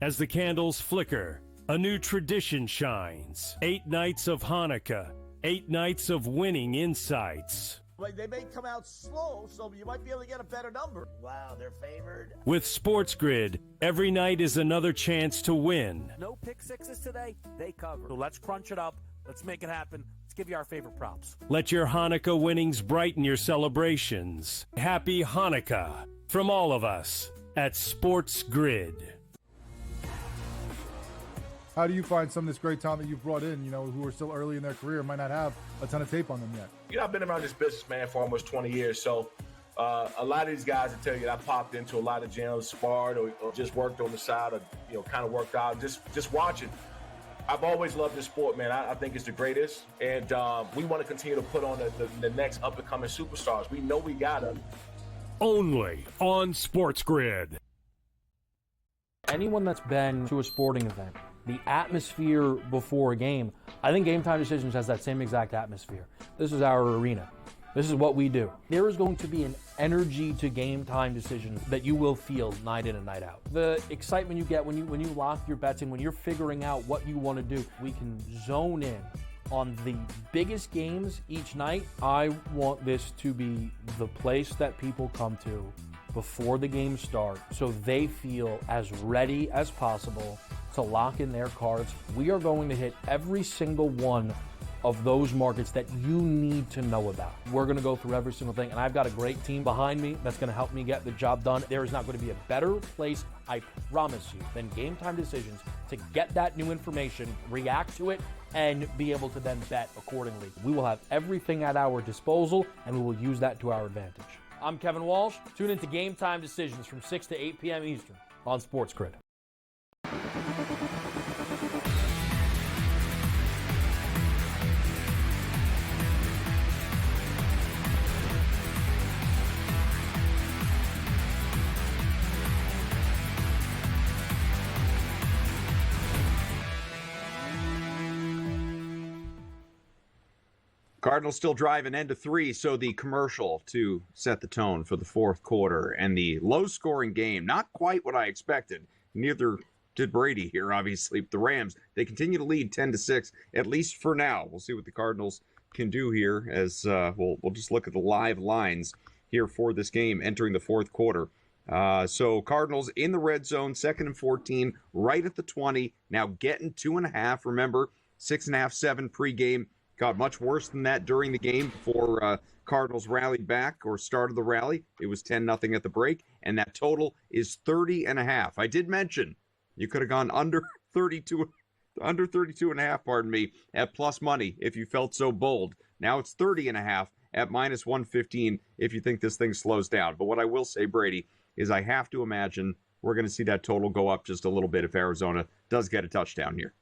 As the candles flicker, a new tradition shines. 8 nights of Hanukkah. 8 nights of winning insights. Like, they may come out slow, so you might be able to get a better number. Wow, they're favored. With SportsGrid, every night is another chance to win. No pick sixes today, they cover. So let's crunch it up. Let's make it happen. Let's give you our favorite props. Let your Hanukkah winnings brighten your celebrations. Happy Hanukkah from all of us at SportsGrid. How do you find some of this great talent that you've brought in, who are still early in their career, might not have a ton of tape on them yet? I've been around this business, man, for almost 20 years. So a lot of these guys will tell you that I popped into a lot of gyms, sparred or just worked on the side or, kind of worked out, just watching. I've always loved this sport, man. I think it's the greatest. And we want to continue to put on the next up-and-coming superstars. We know we got them. Only on SportsGrid. Anyone that's been to a sporting event, the atmosphere before a game, I think Game Time Decisions has that same exact atmosphere. This is our arena. This is what we do. There is going to be an energy to Game Time Decisions that you will feel night in and night out. The excitement you get when you lock your bets in, when you're figuring out what you want to do, we can zone in on the biggest games each night. I want this to be the place that people come to before the games start so they feel as ready as possible to lock in their cards. We are going to hit every single one of those markets that you need to know about. We're going to go through every single thing, and I've got a great team behind me that's going to help me get the job done. There is not going to be a better place, I promise you, than Game Time Decisions to get that new information, react to it, and be able to then bet accordingly. We will have everything at our disposal, and we will use that to our advantage. I'm Kevin Walsh. Tune into Game Time Decisions from 6 to 8 p.m. Eastern on SportsGrid. Cardinals still driving end of 3, so the commercial to set the tone for the fourth quarter and the low-scoring game, not quite what I expected. Neither did Brady here, obviously. The Rams, they continue to lead 10-6, at least for now. We'll see what the Cardinals can do here as we'll just look at the live lines here for this game entering the fourth quarter. So Cardinals in the red zone, 2nd and 14, right at the 20, now getting 2.5. Remember, 6.5, 7 pregame. Got much worse than that during the game before Cardinals rallied back or started the rally. It was 10-0 at the break, and that total is 30.5. I did mention you could have gone under 32.5, pardon me, at plus money if you felt so bold. Now it's 30.5 at minus 115 if you think this thing slows down. But what I will say, Brady, is I have to imagine we're going to see that total go up just a little bit if Arizona does get a touchdown here.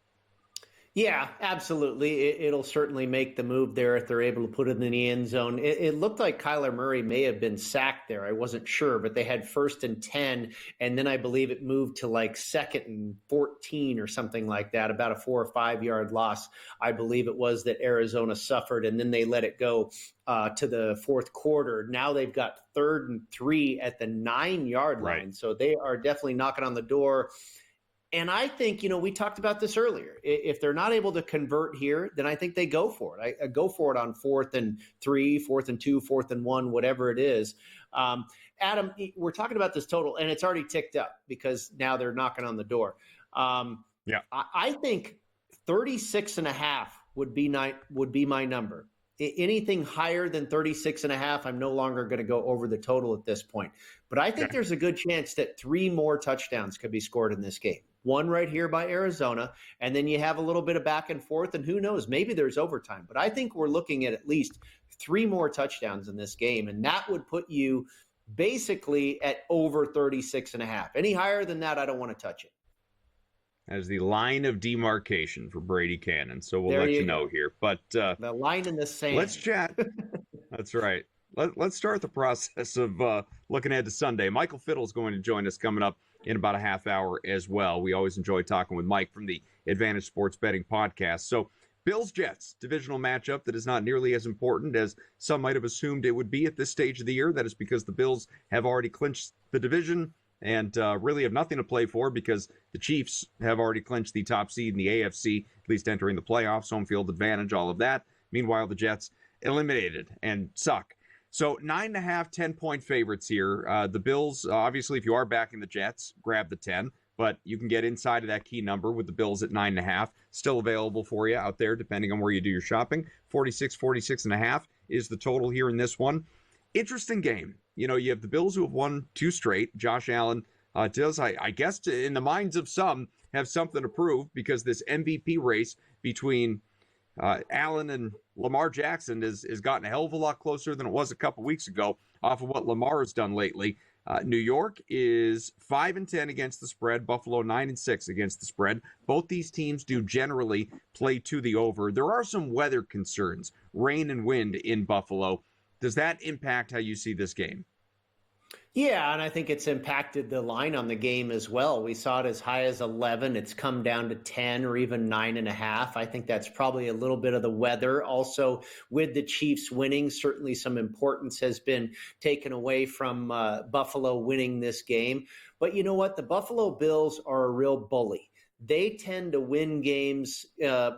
Yeah, absolutely. It'll certainly make the move there if they're able to put it in the end zone. It looked like Kyler Murray may have been sacked there. I wasn't sure, but they had 1st and 10, and then I believe it moved to like 2nd and 14 or something like that, about a 4 or 5 yard loss. I believe it was that Arizona suffered, and then they let it go to the fourth quarter. Now they've got 3rd and 3 at the 9 yard line. Right. So they are definitely knocking on the door. And I think, we talked about this earlier. If they're not able to convert here, then I think they go for it. I go for it on 4th and 3, 4th and 2, 4th and 1, whatever it is. Adam, we're talking about this total, and it's already ticked up because now they're knocking on the door. Yeah, I think 36.5 would be my number. Anything higher than 36.5, I'm no longer going to go over the total at this point. But I think there's a good chance that 3 more touchdowns could be scored in this game. 1 right here by Arizona, and then you have a little bit of back and forth, and who knows, maybe there's overtime. But I think we're looking at least 3 more touchdowns in this game, and that would put you basically at over 36.5. Any higher than that, I don't want to touch it. As the line of demarcation for Brady Kannon. So we'll let you know here. But the line in the sand. Let's chat. That's right. Let's start the process of looking ahead to Sunday. Michael Fiddle is going to join us coming up in about a half hour as well. We always enjoy talking with Mike from the Advantage Sports Betting Podcast. So Bills-Jets, divisional matchup that is not nearly as important as some might have assumed it would be at this stage of the year. That is because the Bills have already clinched the division and really have nothing to play for because the Chiefs have already clinched the top seed in the AFC, at least entering the playoffs, home field advantage, all of that. Meanwhile, the Jets eliminated and suck. So 9.5, 10-point favorites here. The Bills, obviously, if you are backing the Jets, grab the 10. But you can get inside of that key number with the Bills at 9.5. Still available for you out there, depending on where you do your shopping. 46.5 is the total here in this one. Interesting game. You know, you have the Bills who have won 2 straight. Josh Allen does, I guess, in the minds of some, have something to prove because this MVP race between Allen and Lamar Jackson has gotten a hell of a lot closer than it was a couple weeks ago off of what Lamar has done lately. New York is 5-10 against the spread. Buffalo 9-6 against the spread. Both these teams do generally play to the over. There are some weather concerns, rain and wind in Buffalo. Does that impact how you see this game? Yeah, and I think it's impacted the line on the game as well. We saw it as high as 11. It's come down to 10 or even 9.5. I think that's probably a little bit of the weather. Also, with the Chiefs winning, certainly some importance has been taken away from Buffalo winning this game. But you know what? The Buffalo Bills are a real bully. They tend to win games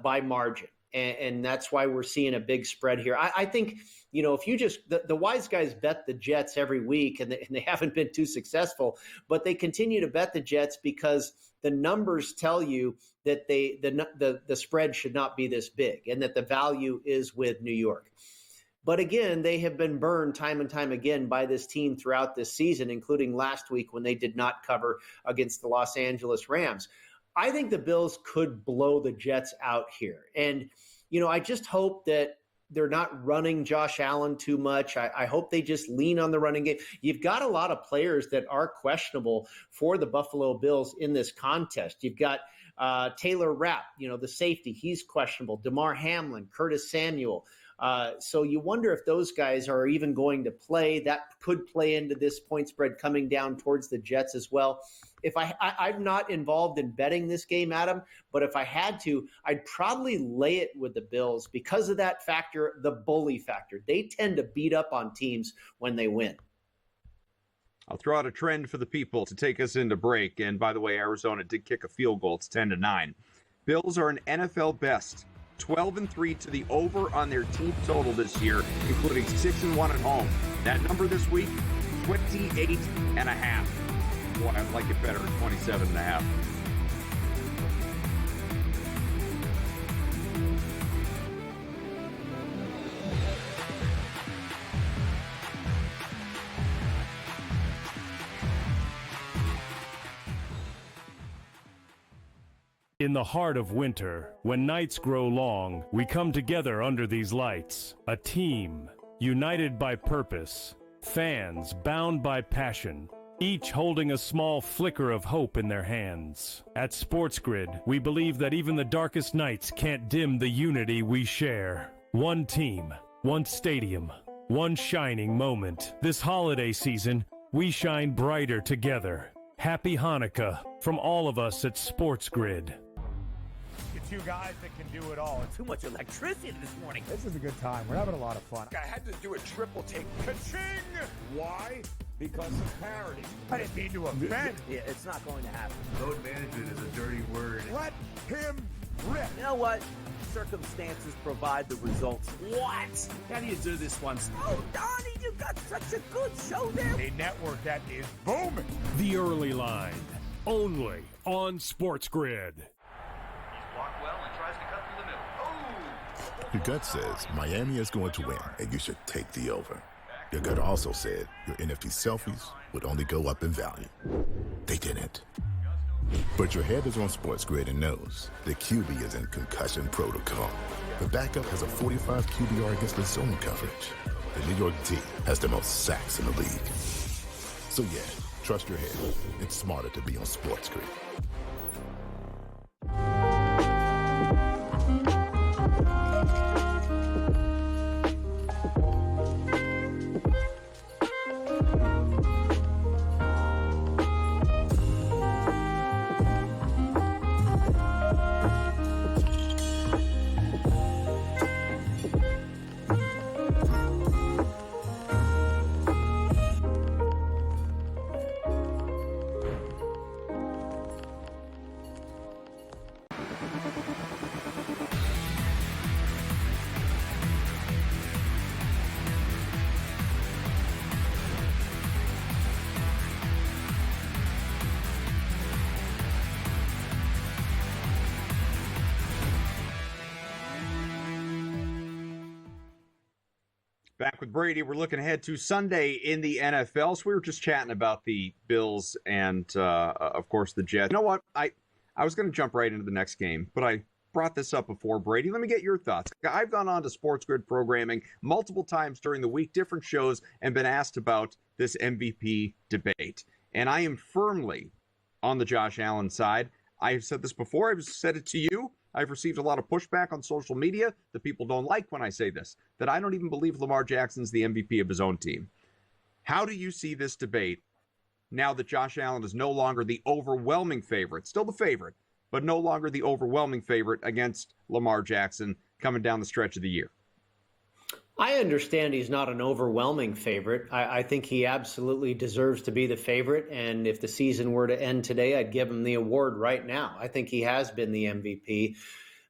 by margin. And that's why we're seeing a big spread here. I think, you know, if you just, the wise guys bet the Jets every week and they haven't been too successful, but they continue to bet the Jets because the numbers tell you that the spread should not be this big and that the value is with New York. But again, they have been burned time and time again by this team throughout this season, including last week when they did not cover against the Los Angeles Rams. I think the Bills could blow the Jets out here. And, you know, I just hope that they're not running Josh Allen too much. I hope they just lean on the running game. You've got a lot of players that are questionable for the Buffalo Bills in this contest. You've got Taylor Rapp, you know, the safety, he's questionable. DeMar Hamlin, Curtis Samuel. So you wonder if those guys are even going to play. That could play into this point spread coming down towards the Jets as well. If I'm not involved in betting this game, Adam, but if I had to, I'd probably lay it with the Bills because of that factor, the bully factor. They tend to beat up on teams when they win. I'll throw out a trend for the people to take us into break. And by the way, Arizona did kick a field goal. It's 10-9. Bills are an NFL best 12-3 to the over on their team total this year, including 6-1 at home. That number this week, 28.5. Boy, I'd like it better at 27.5. In the heart of winter, when nights grow long, we come together under these lights. A team, united by purpose. Fans, bound by passion. Each holding a small flicker of hope in their hands. At SportsGrid, we believe that even the darkest nights can't dim the unity we share. One team, one stadium, one shining moment. This holiday season, we shine brighter together. Happy Hanukkah from all of us at SportsGrid. The two guys that can do it all. Too much electricity this morning. This is a good time. We're having a lot of fun. I had to do a triple take. Ka-ching! Why? Because of parity. I didn't mean to offend. Yeah, it's not going to happen. Load management is a dirty word. Let him rip. You know what? Circumstances provide the results. What? How do you do this one? Oh, Donnie, you got such a good show there. A network that is booming. The Early Line, only on SportsGrid. He's blocked well and tries to cut through the middle. Oh! Your gut says Miami is going to win, and you should take the over. Your gut also said your NFT selfies would only go up in value. They didn't. But your head is on SportsGrid and knows the QB is in concussion protocol. The backup has a 45 QBR against the zone coverage. The New York D has the most sacks in the league. So yeah, trust your head. It's smarter to be on SportsGrid. Back with Brady. We're looking ahead to Sunday in the NFL. So we were just chatting about the Bills and, of course, the Jets. You know what? I was going to jump right into the next game, but I brought this up before, Brady. Let me get your thoughts. I've gone on to SportsGrid programming multiple times during the week, different shows, and been asked about this MVP debate. And I am firmly on the Josh Allen side. I've said this before. I've said it to you. I've received a lot of pushback on social media that people don't like when I say this, that I don't even believe Lamar Jackson's the MVP of his own team. How do you see this debate now that Josh Allen is no longer the overwhelming favorite, still the favorite, but no longer the overwhelming favorite against Lamar Jackson coming down the stretch of the year? I understand he's not an overwhelming favorite. I think he absolutely deserves to be the favorite. And if the season were to end today, I'd give him the award right now. I think he has been the MVP.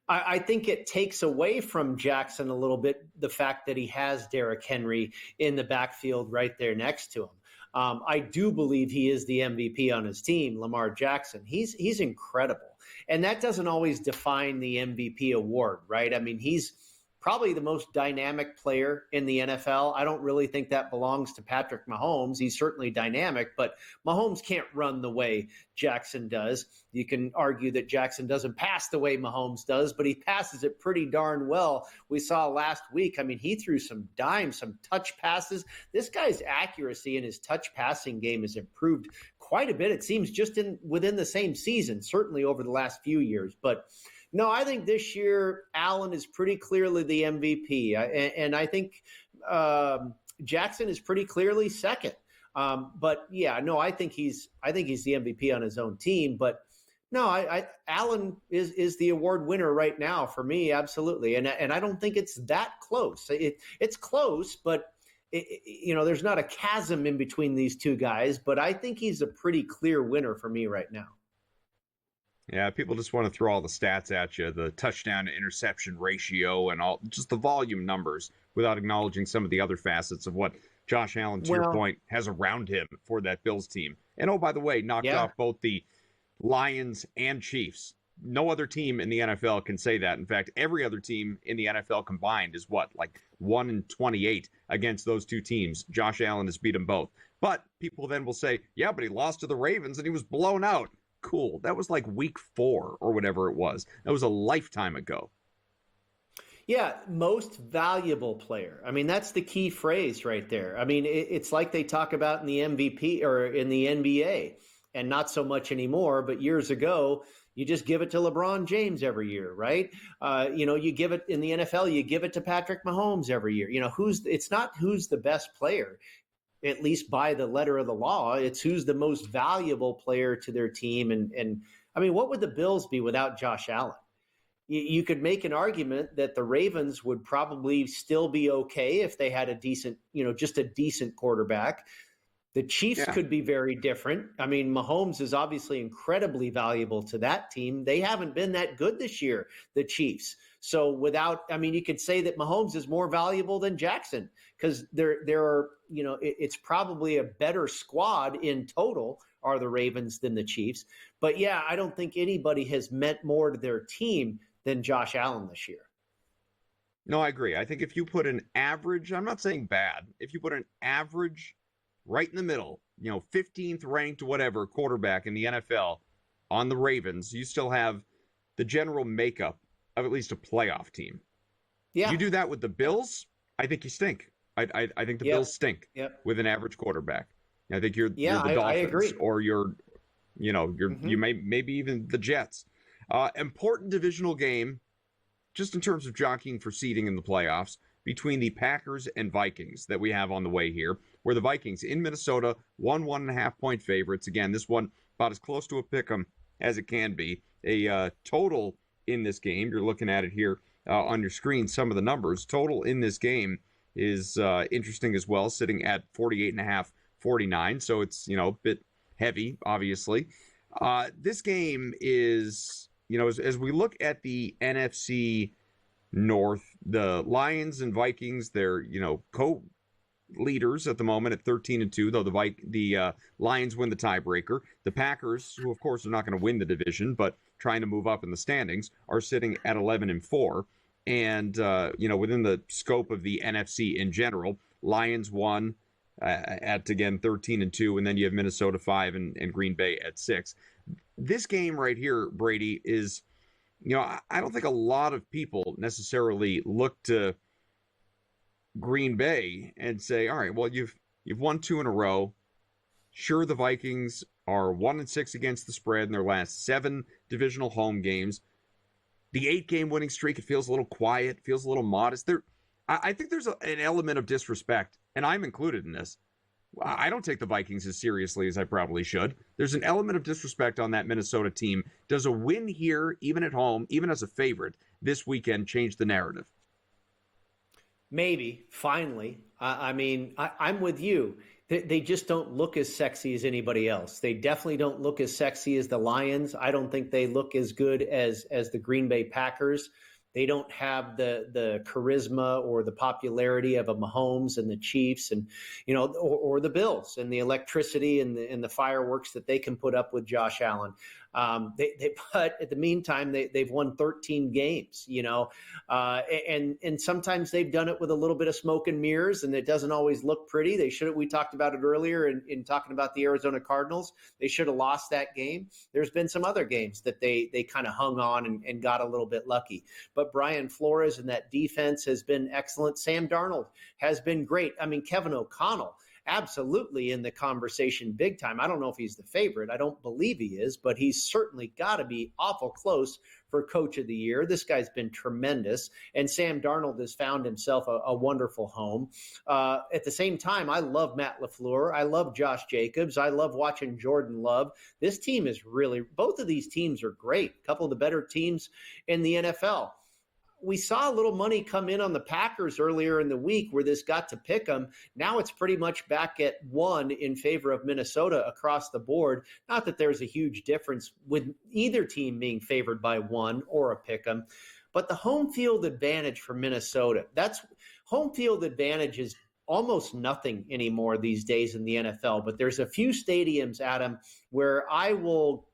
I think it takes away from Jackson a little bit the fact that he has Derrick Henry in the backfield right there next to him. I do believe he is the MVP on his team, Lamar Jackson. He's incredible. And that doesn't always define the MVP award, right? I mean, he's probably the most dynamic player in the NFL. I don't really think that belongs to Patrick Mahomes. He's certainly dynamic, but Mahomes can't run the way Jackson does. You can argue that Jackson doesn't pass the way Mahomes does, but he passes it pretty darn well. We saw last week, I mean, he threw some dimes, some touch passes. This guy's accuracy in his touch passing game has improved quite a bit. It seems just within the same season, certainly over the last few years. But no, I think this year Allen is pretty clearly the MVP, and I think Jackson is pretty clearly second. But yeah, no, I think he's the MVP on his own team. But no, Allen is the award winner right now for me, absolutely. And I don't think it's that close. It's close, but there's not a chasm in between these two guys. But I think he's a pretty clear winner for me right now. Yeah, people just want to throw all the stats at you, the touchdown to interception ratio and all, just the volume numbers, without acknowledging some of the other facets of what Josh Allen, to your point, has around him for that Bills team. And oh, by the way, knocked off both the Lions and Chiefs. No other team in the NFL can say that. In fact, every other team in the NFL combined is like 1-28 against those two teams. Josh Allen has beat them both. But people then will say, yeah, but he lost to the Ravens and he was blown out. Cool. That was like week 4 or whatever it was. That was a lifetime ago. Yeah, most valuable player. I mean, that's the key phrase right there. I mean, it's like they talk about in the MVP or in the NBA, and not so much anymore, but years ago, you just give it to LeBron James every year, right? You give it in the NFL, you give it to Patrick Mahomes every year. It's not who's the best player, at least by the letter of the law. It's who's the most valuable player to their team. And I mean, what would the Bills be without Josh Allen? You could make an argument that the Ravens would probably still be okay if they had a decent, just a decent quarterback. The Chiefs could be very different. I mean, Mahomes is obviously incredibly valuable to that team. They haven't been that good this year, the Chiefs. So you could say that Mahomes is more valuable than Jackson because there are, it's probably a better squad in total are the Ravens than the Chiefs. But yeah, I don't think anybody has meant more to their team than Josh Allen this year. No, I agree. I think if you put an average, I'm not saying bad, if you put an average right in the middle, 15th ranked, whatever, quarterback in the NFL on the Ravens, you still have the general makeup of at least a playoff team. Yeah. You do that with the Bills, I think you stink. I think the Bills stink with an average quarterback. I think you're the Dolphins, I agree. Or you maybe even the Jets. Important divisional game, just in terms of jockeying for seeding in the playoffs, between the Packers and Vikings that we have on the way here, where the Vikings in Minnesota, 1.5 point favorites. Again, this one about as close to a pick'em as it can be. A total in this game, you're looking at it here on your screen, some of the numbers. Total in this game is interesting as well, sitting at 48.5, 49. So it's, a bit heavy, obviously. This game is, as we look at the NFC North, the Lions and Vikings, they're, co-leaders at the moment at 13-2, though the Lions win the tiebreaker. The Packers, who of course are not going to win the division, but trying to move up in the standings, are sitting at 11-4. And, within the scope of the NFC in general, Lions won at, again, 13-2, and then you have Minnesota 5 and Green Bay at 6. This game right here, Brady, is, I don't think a lot of people necessarily look to Green Bay and say, all right, well, you've won 2 in a row. Sure, the Vikings are 1-6 against the spread in their last 7 divisional home games. The 8-game winning streak, it feels a little quiet, feels a little modest. I think there's an element of disrespect, and I'm included in this. I don't take the Vikings as seriously as I probably should. There's an element of disrespect on that Minnesota team. Does a win here, even at home, even as a favorite, this weekend change the narrative? Maybe, finally. I'm with you. They just don't look as sexy as anybody else. They definitely don't look as sexy as the Lions. I don't think they look as good as the Green Bay Packers. They don't have the charisma or the popularity of a Mahomes and the Chiefs and, or the Bills and the electricity and the fireworks that they can put up with Josh Allen. But at the meantime, they've won 13 games, and sometimes they've done it with a little bit of smoke and mirrors, and it doesn't always look pretty. We talked about it earlier in talking about the Arizona Cardinals. They should have lost that game. There's been some other games that they kind of hung on and got a little bit lucky. But Brian Flores and that defense has been excellent. Sam Darnold has been great. Kevin O'Connell, absolutely in the conversation big time. I don't know if he's the favorite. I don't believe he is, but he's certainly got to be awful close for Coach of the Year. This guy's been tremendous, and Sam Darnold has found himself a wonderful home. At the same time, I love Matt LaFleur. I love Josh Jacobs. I love watching Jordan Love. This team is both of these teams are great. A couple of the better teams in the NFL. We saw a little money come in on the Packers earlier in the week where this got to pick them. Now it's pretty much back at 1 in favor of Minnesota across the board. Not that there's a huge difference with either team being favored by 1 or a pick 'em, but the home field advantage for Minnesota, home field advantage is almost nothing anymore these days in the NFL. But there's a few stadiums, Adam, where I will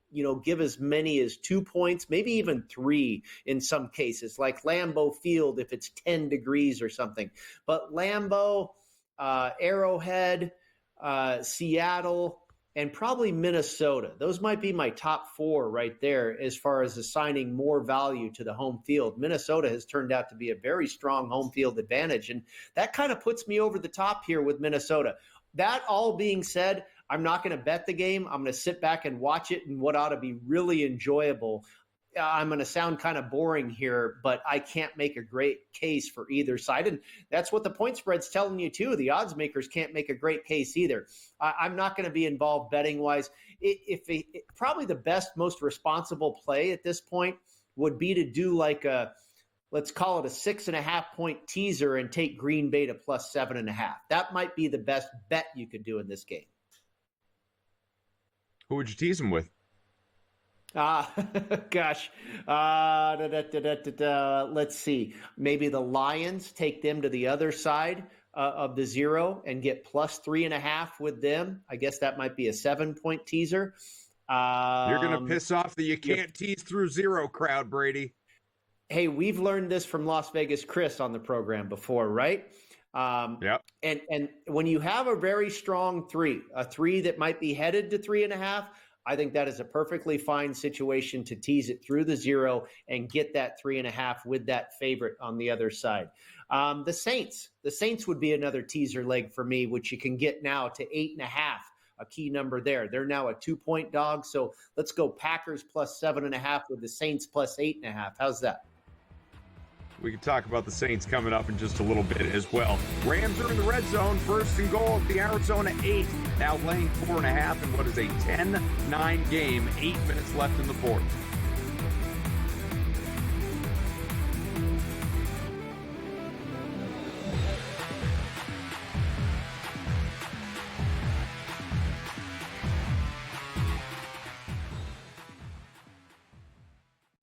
give as many as 2 points, maybe even 3 in some cases, like Lambeau Field if it's 10 degrees or something. But Lambeau, Arrowhead, Seattle, and probably Minnesota. Those might be my top 4 right there as far as assigning more value to the home field. Minnesota has turned out to be a very strong home field advantage, and that kind of puts me over the top here with Minnesota. That all being said, I'm not going to bet the game. I'm going to sit back and watch it in what ought to be really enjoyable. I'm going to sound kind of boring here, but I can't make a great case for either side. And that's what the point spread's telling you, too. The odds makers can't make a great case either. I'm not going to be involved betting-wise. Probably the best, most responsible play at this point would be to do like let's call it a 6.5-point teaser and take Green Bay to plus 7.5. That might be the best bet you could do in this game. Who would you tease them with? Gosh. Let's see. Maybe the Lions, take them to the other side of the 0 and get plus 3.5 with them. I guess that might be a 7-point teaser. You're going to piss off the you can't tease through 0 crowd, Brady. Hey, we've learned this from Las Vegas Chris on the program before, right? Yep. And when you have a very strong 3, a 3 that might be headed to 3.5, I think that is a perfectly fine situation to tease it through the 0 and get that 3.5 with that favorite on the other side. The Saints would be another teaser leg for me, which you can get now to 8.5, a key number there. They're now a 2-point dog. So let's go Packers plus 7.5 with the Saints plus 8.5. How's that? We can talk about the Saints coming up in just a little bit as well. Rams are in the red zone, 1st and goal at the Arizona 8. Now laying 4.5 in what is a 10-9 game, 8 minutes left in the 4th.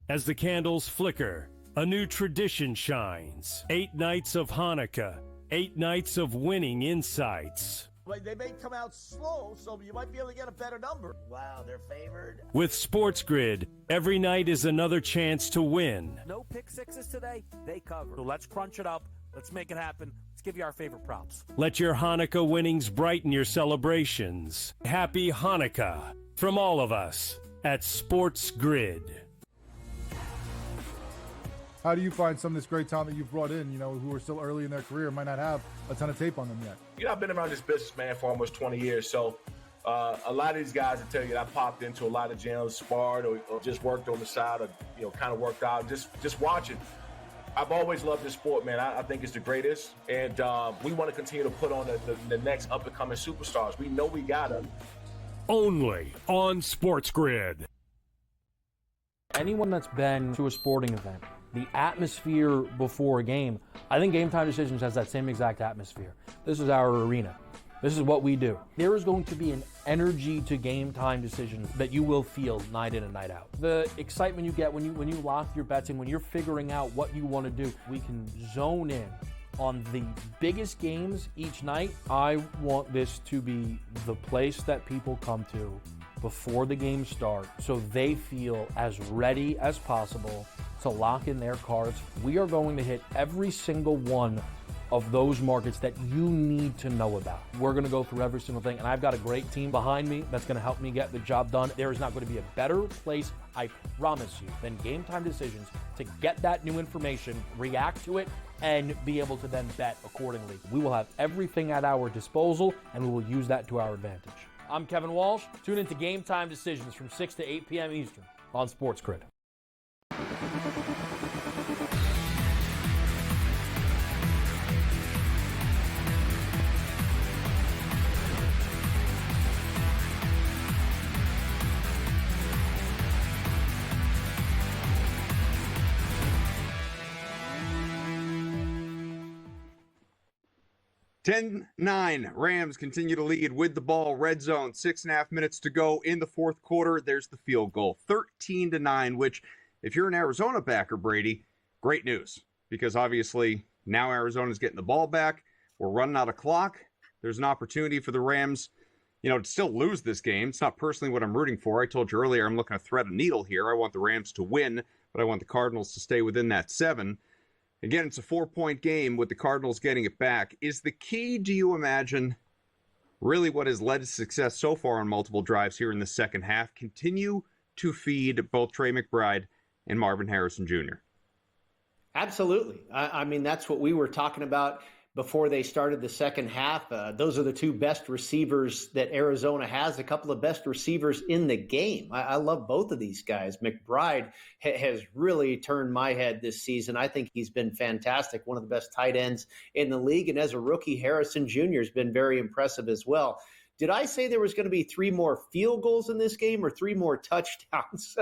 As the candles flicker, a new tradition shines. 8 nights of Hanukkah, 8 nights of winning insights. They may come out slow, so you might be able to get a better number. Wow, they're favored. With SportsGrid, every night is another chance to win. No pick sixes today, they cover. So let's crunch it up. Let's make it happen. Let's give you our favorite props. Let your Hanukkah winnings brighten your celebrations. Happy Hanukkah from all of us at SportsGrid. How do you find some of this great talent that you've brought in, who are still early in their career, might not have a ton of tape on them yet? I've been around this business, man, for almost 20 years. So a lot of these guys will tell you that I popped into a lot of gyms, sparred, or just worked on the side, or, kind of worked out, just watching. I've always loved this sport, man. I think it's the greatest. And we want to continue to put on the next up-and-coming superstars. We know we got them. Only on SportsGrid. Anyone that's been to a sporting event, the atmosphere before a game, I think Game Time Decisions has that same exact atmosphere. This is our arena. This is what we do. There is going to be an energy to Game Time Decisions that you will feel night in and night out. The excitement you get when you lock your bets in, when you're figuring out what you want to do, we can zone in on the biggest games each night. I want this to be the place that people come to before the games start so they feel as ready as possible to lock in their cards. We are going to hit every single one of those markets that you need to know about. We're going to go through every single thing, and I've got a great team behind me that's going to help me get the job done. There is not going to be a better place, I promise you, than Game Time Decisions to get that new information, react to it, and be able to then bet accordingly. We will have everything at our disposal, and we will use that to our advantage. I'm Kevin Walsh. Tune into Game Time Decisions from 6 to 8 p.m. Eastern on SportsGrid. (10-9) Rams continue to lead with the ball. Red zone, 6.5 minutes to go in the fourth quarter. There's the field goal, 13-9, which, if you're an Arizona backer, Brady, great news, because obviously now Arizona's getting the ball back. We're running out of clock. There's an opportunity for the Rams, to still lose this game. It's not personally what I'm rooting for. I told you earlier I'm looking to thread a needle here. I want the Rams to win, but I want the Cardinals to stay within that 7. Again, it's a 4-point game with the Cardinals getting it back. Is the key, do you imagine, really what has led to success so far on multiple drives here in the second half? Continue to feed both Trey McBride and Marvin Harrison Jr. Absolutely. I mean, that's what we were talking about before they started the second half. Those are the two best receivers that Arizona has, a couple of best receivers in the game. I love both of these guys. McBride has really turned my head this season. I think he's been fantastic, one of the best tight ends in the league. And as a rookie, Harrison Jr. has been very impressive as well. Did I say there was going to be 3 more field goals in this game or 3 more touchdowns?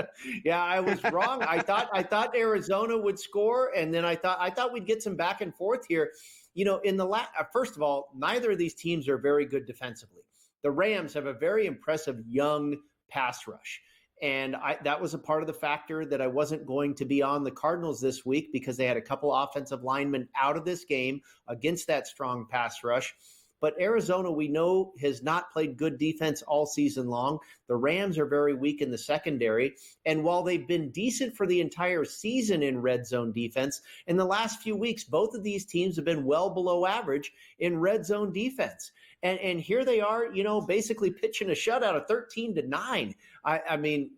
Yeah, I was wrong. I thought Arizona would score, and then I thought we'd get some back and forth here. In the first of all, neither of these teams are very good defensively. The Rams have a very impressive young pass rush. And that was a part of the factor that I wasn't going to be on the Cardinals this week because they had a couple offensive linemen out of this game against that strong pass rush. But Arizona, we know, has not played good defense all season long. The Rams are very weak in the secondary. And while they've been decent for the entire season in red zone defense, in the last few weeks, both of these teams have been well below average in red zone defense. And here they are, basically pitching a shutout of 13-9. I mean,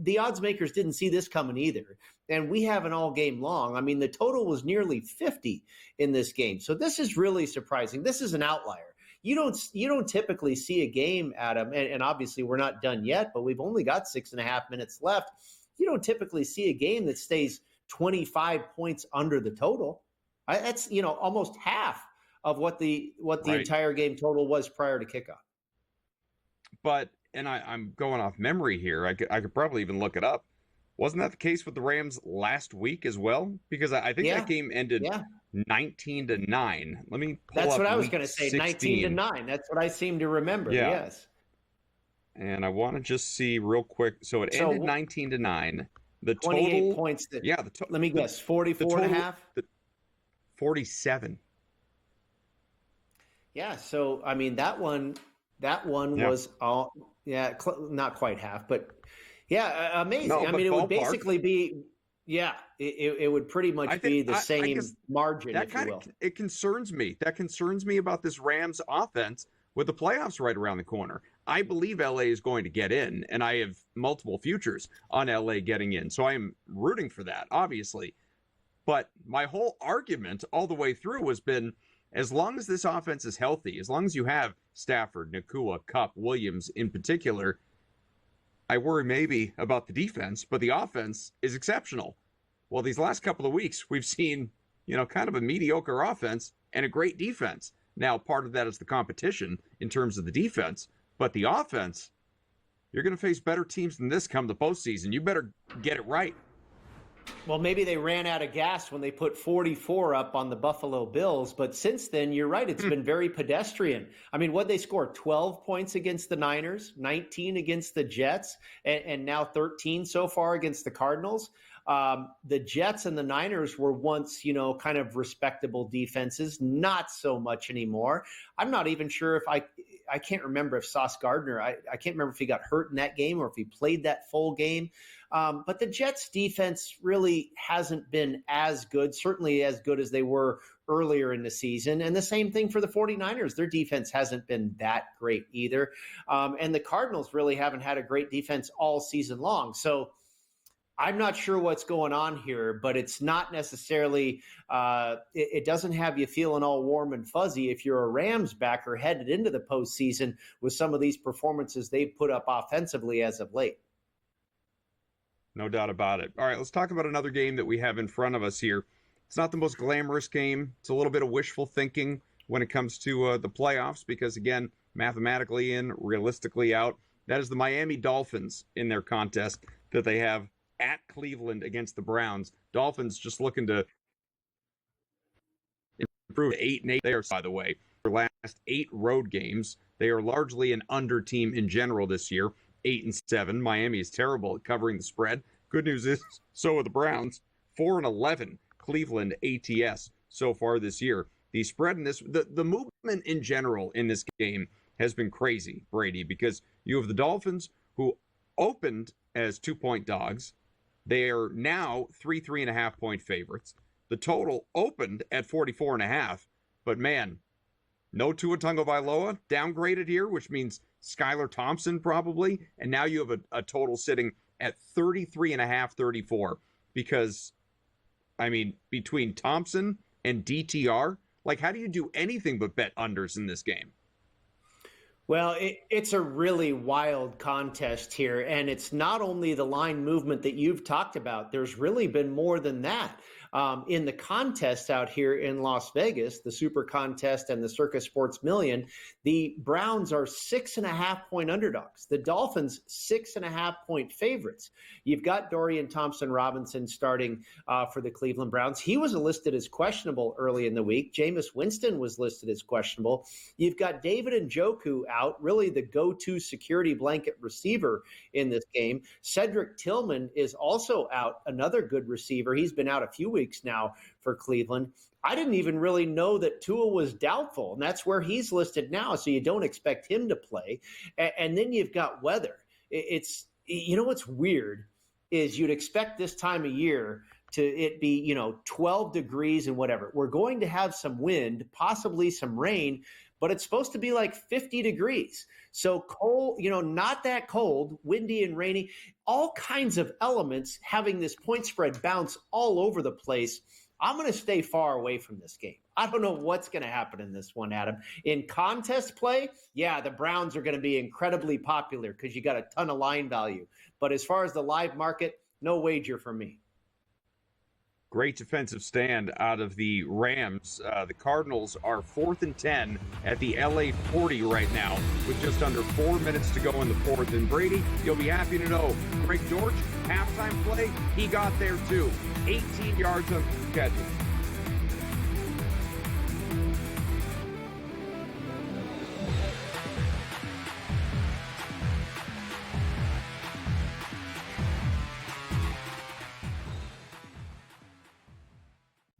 the odds makers didn't see this coming either. And we haven't all game long. I mean, the total was nearly 50 in this game. So this is really surprising. This is an outlier. You don't typically see a game, Adam, and obviously we're not done yet, but we've only got 6.5 minutes left. You don't typically see a game that stays 25 points under the total. That's, almost half of what the right. Entire game total was prior to kickoff. But, and I'm going off memory here. I could probably even look it up. Wasn't that the case with the Rams last week as well? Because I think that game ended 19-9. Let me pull That's up what I was going to say, 19-9. That's what I seem to remember, yes. And I want to just see real quick. So it ended 19-9. The 28 total, points. Let me guess, 44 and a half? 47. Yeah. So, I mean, that one was all, not quite half, but yeah, amazing. No, I but mean, it would ballpark. basically be, it would pretty much be the same margin, that if you will. It concerns me. That concerns me about this Rams offense with the playoffs right around the corner. I believe LA is going to get in, and I have multiple futures on LA getting in. So I am rooting for that, obviously. But my whole argument all the way through has been, as long as this offense is healthy, as long as you have Stafford, Nakua, Kupp, Williams in particular, I worry maybe about the defense, but the offense is exceptional. Well, these last couple of weeks, we've seen, kind of a mediocre offense and a great defense. Now, part of that is the competition in terms of the defense, but the offense, you're going to face better teams than this come the postseason. You better get it right. Well, maybe they ran out of gas when they put 44 up on the Buffalo Bills, but since then, you're right, it's been very pedestrian. I mean, what'd they score? 12 points against the Niners, 19 against the Jets, and now 13 so far against the Cardinals. The Jets and the Niners were once, kind of respectable defenses, not so much anymore. I'm not even sure if I can't remember if Sauce Gardner, I can't remember if he got hurt in that game or if he played that full game. But the Jets defense really hasn't been as good, certainly as good as they were earlier in the season. And the same thing for the 49ers. Their defense hasn't been that great either. And the Cardinals really haven't had a great defense all season long. So I'm not sure what's going on here, but it's not necessarily, it doesn't have you feeling all warm and fuzzy if you're a Rams backer headed into the postseason with some of these performances they've put up offensively as of late. No doubt about it. All right, let's talk about another game that we have in front of us here. It's not the most glamorous game. It's a little bit of wishful thinking when it comes to the playoffs because, again, mathematically in, realistically out. That is the Miami Dolphins in their contest that they have at Cleveland against the Browns. Dolphins just looking to improve 8-8. They are, by the way, their last 8 road games. They are largely an under team in general this year. 8-7. Miami is terrible at covering the spread. Good news is, so are the Browns. 4-11. Cleveland ATS so far this year. The spread in this, the movement in general in this game has been crazy, Brady, because you have the Dolphins who opened as 2-point dogs. They are now 3.5 point favorites. The total opened at 44.5, but man, no Tua Tagovailoa downgraded here, which means Skylar Thompson probably, and now you have a total sitting at 33.5, 34, because, I mean, between Thompson and DTR, like, how do you do anything but bet unders in this game? Well, it's a really wild contest here, and it's not only the line movement that you've talked about. There's really been more than that. In the contest out here in Las Vegas, the Super Contest and the Circus Sports Million, the Browns are 6.5 point underdogs. The Dolphins, 6.5 point favorites. You've got Dorian Thompson-Robinson starting for the Cleveland Browns. He was listed as questionable early in the week. Jameis Winston was listed as questionable. You've got David Njoku out, really the go-to security blanket receiver in this game. Cedric Tillman is also out, another good receiver. He's been out a few weeks now for Cleveland. I didn't even really know that Tua was doubtful, and that's where he's listed now, so you don't expect him to play. And then you've got weather. It's, what's weird is you'd expect this time of year to it be, 12 degrees and whatever. We're going to have some wind, possibly some rain, but it's supposed to be like 50 degrees. So cold, not that cold, windy and rainy, all kinds of elements having this point spread bounce all over the place. I'm going to stay far away from this game. I don't know what's going to happen in this one, Adam. In contest play, yeah, the Browns are going to be incredibly popular because you got a ton of line value. But as far as the live market, no wager for me. Great defensive stand out of the Rams. The Cardinals are 4th and 10 at the LA 40 right now with just under 4 minutes to go in the fourth. And Brady, you'll be happy to know, Greg Dortch, halftime play, he got there too. 18 yards of catches.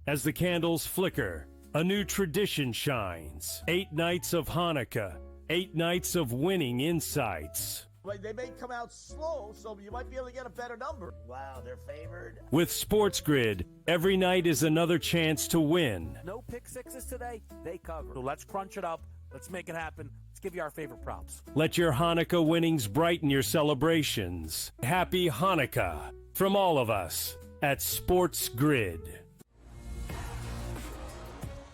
As the candles flicker A new tradition shines. 8 nights of Hanukkah. 8 nights of winning insights. Like, they may come out slow, so you might be able to get a better number. Wow, they're favored. With SportsGrid, every night is another chance to win. No pick sixes today, they cover. So let's crunch it up. Let's make it happen. Let's give you our favorite props. Let your Hanukkah winnings brighten your celebrations. Happy Hanukkah from all of us at SportsGrid.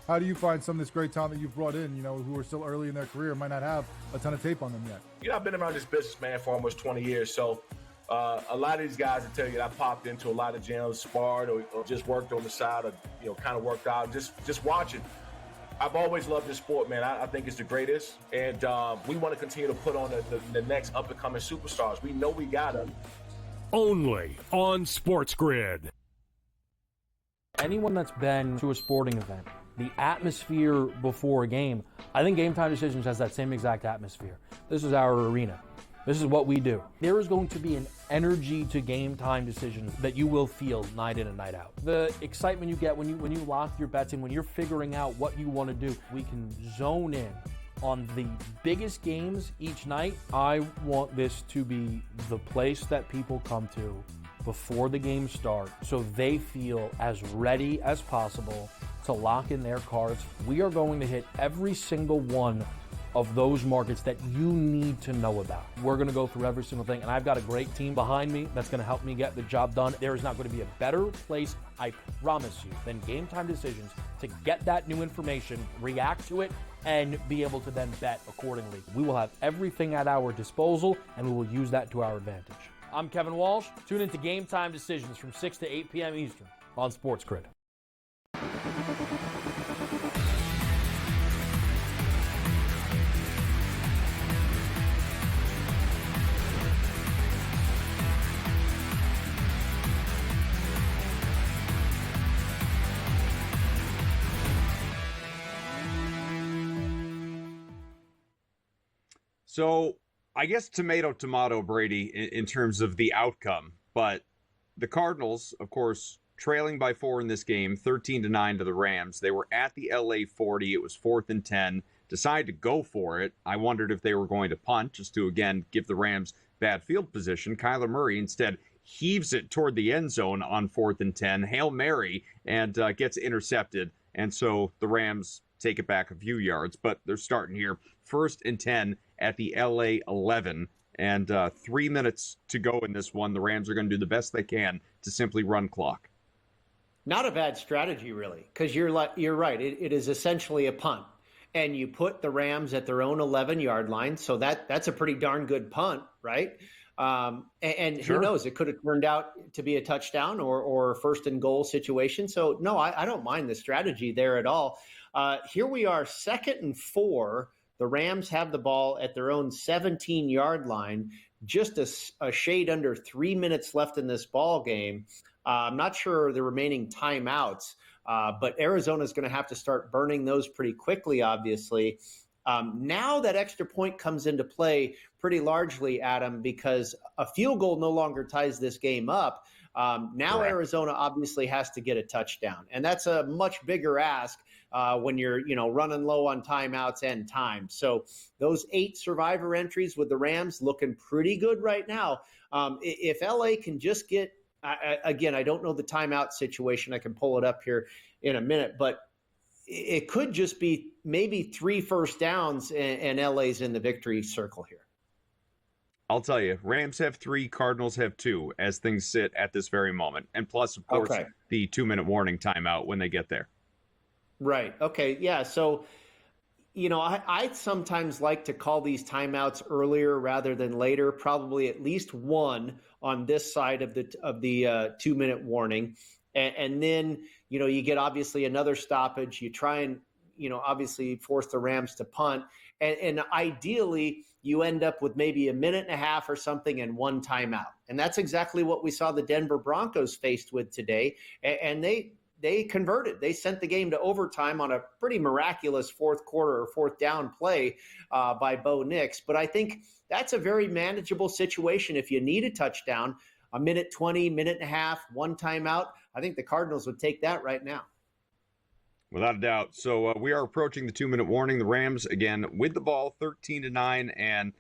How do you find some of this great talent that you've brought in, who are still early in their career, might not have a ton of tape on them yet? I've been around this business, man, for almost 20 years. So a lot of these guys will tell you that I popped into a lot of gyms, sparred or just worked on the side or, kind of worked out, just watching. I've always loved this sport, man. I think it's the greatest. And we want to continue to put on the next up-and-coming superstars. We know we got them. Only on SportsGrid. Anyone that's been to a sporting event, the atmosphere before a game, I think Game Time Decisions has that same exact atmosphere. This is our arena. This is what we do. There is going to be an energy to Game Time Decisions that you will feel night in and night out. The excitement you get when you lock your bets in, when you're figuring out what you want to do, we can zone in on the biggest games each night. I want this to be the place that people come to before the games start so they feel as ready as possible to lock in their cards. We are going to hit every single one of those markets that you need to know about. We're going to go through every single thing, and I've got a great team behind me that's going to help me get the job done. There is not going to be a better place, I promise you, than Game Time Decisions to get that new information, react to it, and be able to then bet accordingly. We will have everything at our disposal, and we will use that to our advantage. I'm Kevin Walsh. Tune into Game Time Decisions from 6 to 8 p.m. Eastern on SportsGrid. So I guess tomato, Brady, in terms of the outcome. But the Cardinals, of course, trailing by 4 in this game, 13-9 to the Rams. They were at the LA 40. It was 4th and 10. Decided to go for it. I wondered if they were going to punt just to, again, give the Rams bad field position. Kyler Murray instead heaves it toward the end zone on 4th and 10. Hail Mary, and gets intercepted. And so the Rams take it back a few yards. But they're starting here. 1st and 10 at the LA 11. And 3 minutes to go in this one. The Rams are going to do the best they can to simply run clock. Not a bad strategy, really, because you're right. It is essentially a punt. And you put the Rams at their own 11-yard line. So that's a pretty darn good punt, right? And Sure. Who knows? It could have turned out to be a touchdown or first and goal situation. So, no, I don't mind the strategy there at all. Here we are, 2nd and 4. The Rams have the ball at their own 17-yard line, just a shade under 3 minutes left in this ball game. I'm not sure the remaining timeouts, but Arizona's going to have to start burning those pretty quickly, obviously. Now that extra point comes into play pretty largely, Adam, because a field goal no longer ties this game up. Now Correct. Arizona obviously has to get a touchdown, and that's a much bigger ask when you're running low on timeouts and time. So those 8 survivor entries with the Rams looking pretty good right now. If LA can just get again, I don't know the timeout situation. I can pull it up here in a minute, but it could just be maybe 3 first downs and LA's in the victory circle here. I'll tell you, Rams have 3, Cardinals have 2 as things sit at this very moment. And plus, of course, Okay. the 2-minute warning timeout when they get there. Right. Okay. Yeah. So, I sometimes like to call these timeouts earlier rather than later, probably at least one on this side of the 2-minute warning. And then, you get obviously another stoppage. You try and, obviously force the Rams to punt. And ideally, you end up with maybe a minute and a half or something and 1 timeout. And that's exactly what we saw the Denver Broncos faced with today. And they converted. They sent the game to overtime on a pretty miraculous 4th quarter or 4th down play by Bo Nix. But I think that's a very manageable situation. If you need a touchdown, a minute 20, minute and a half, 1 timeout, I think the Cardinals would take that right now. Without a doubt. So we are approaching the 2-minute warning. The Rams, again, with the ball, 13-9, and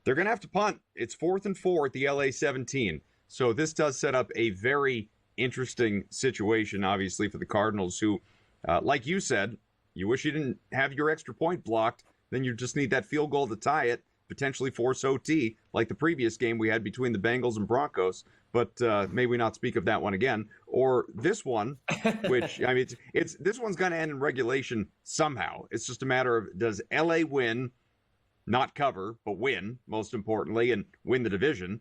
they're going to have to punt. It's 4th and 4 at the LA 17. So this does set up a very interesting situation, obviously, for the Cardinals, who, like you said, you wish you didn't have your extra point blocked. Then you just need that field goal to tie it, potentially force OT, like the previous game we had between the Bengals and Broncos. But may we not speak of that one again, or this one, which I mean, it's this one's going to end in regulation somehow. It's just a matter of, does LA win, not cover, but win, most importantly, and win the division,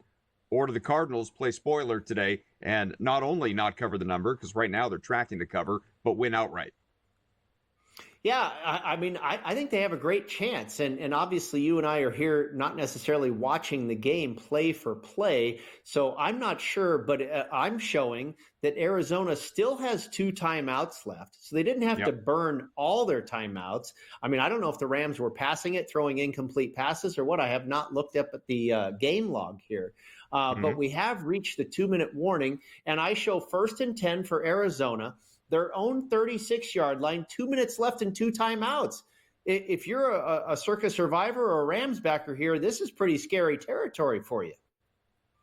or do the Cardinals play spoiler today and not only not cover the number, because right now they're tracking to cover, but win outright? Yeah, I mean, I think they have a great chance. And obviously you and I are here not necessarily watching the game play for play. So I'm not sure, but I'm showing that Arizona still has 2 timeouts left. So they didn't have to burn all their timeouts. I mean, I don't know if the Rams were passing it, throwing incomplete passes or what. I have not looked up at the game log here. But we have reached the 2-minute warning, and I show 1st and 10 for Arizona. Their own 36-yard line, 2 minutes left and 2 timeouts. If you're a circus survivor or a Rams backer here, this is pretty scary territory for you.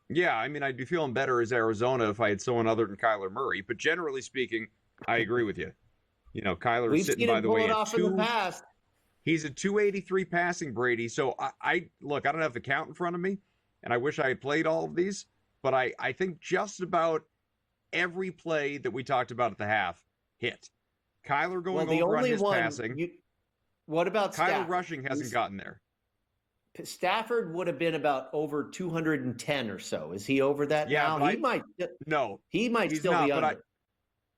Yeah, I mean, I'd be feeling better as Arizona if I had someone other than Kyler Murray. But generally speaking, I agree with you. You know, Kyler is sitting, by the way, in the past. He's a 283 passing, Brady. So I look, I don't have the count in front of me, and I wish I had played all of these. But I think just about every play that we talked about at the half hit. Kyler going over on his passing. What about Kyler Stafford? rushing hasn't gotten there. Stafford would have been about over 210 or so. Is he over that now? He might still be under.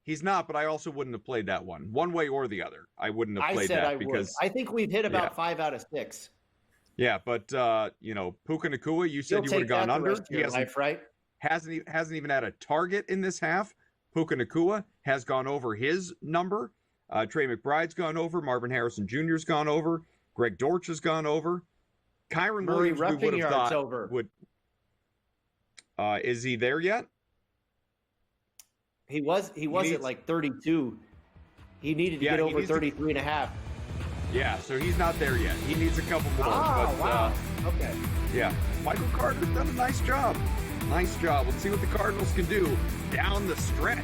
He's not, but I also wouldn't have played that one way or the other. I wouldn't have played that because I think we've hit about 5 out of 6. Yeah, but you know, Puka Nacua, you said you would have gone under. He hasn't even had a target in this half. Puka Nacua has gone over his number. Trey McBride's gone over. Marvin Harrison Jr.'s gone over. Greg Dortch has gone over. Kyron Murray Williams, we would have thought over. Is he there yet? He was at like 32. He needed to get over 33 and a half. Yeah, so he's not there yet. He needs a couple more. Wow. Okay. Yeah, Michael Carter's done a nice job. Nice job. Let's see what the Cardinals can do down the stretch.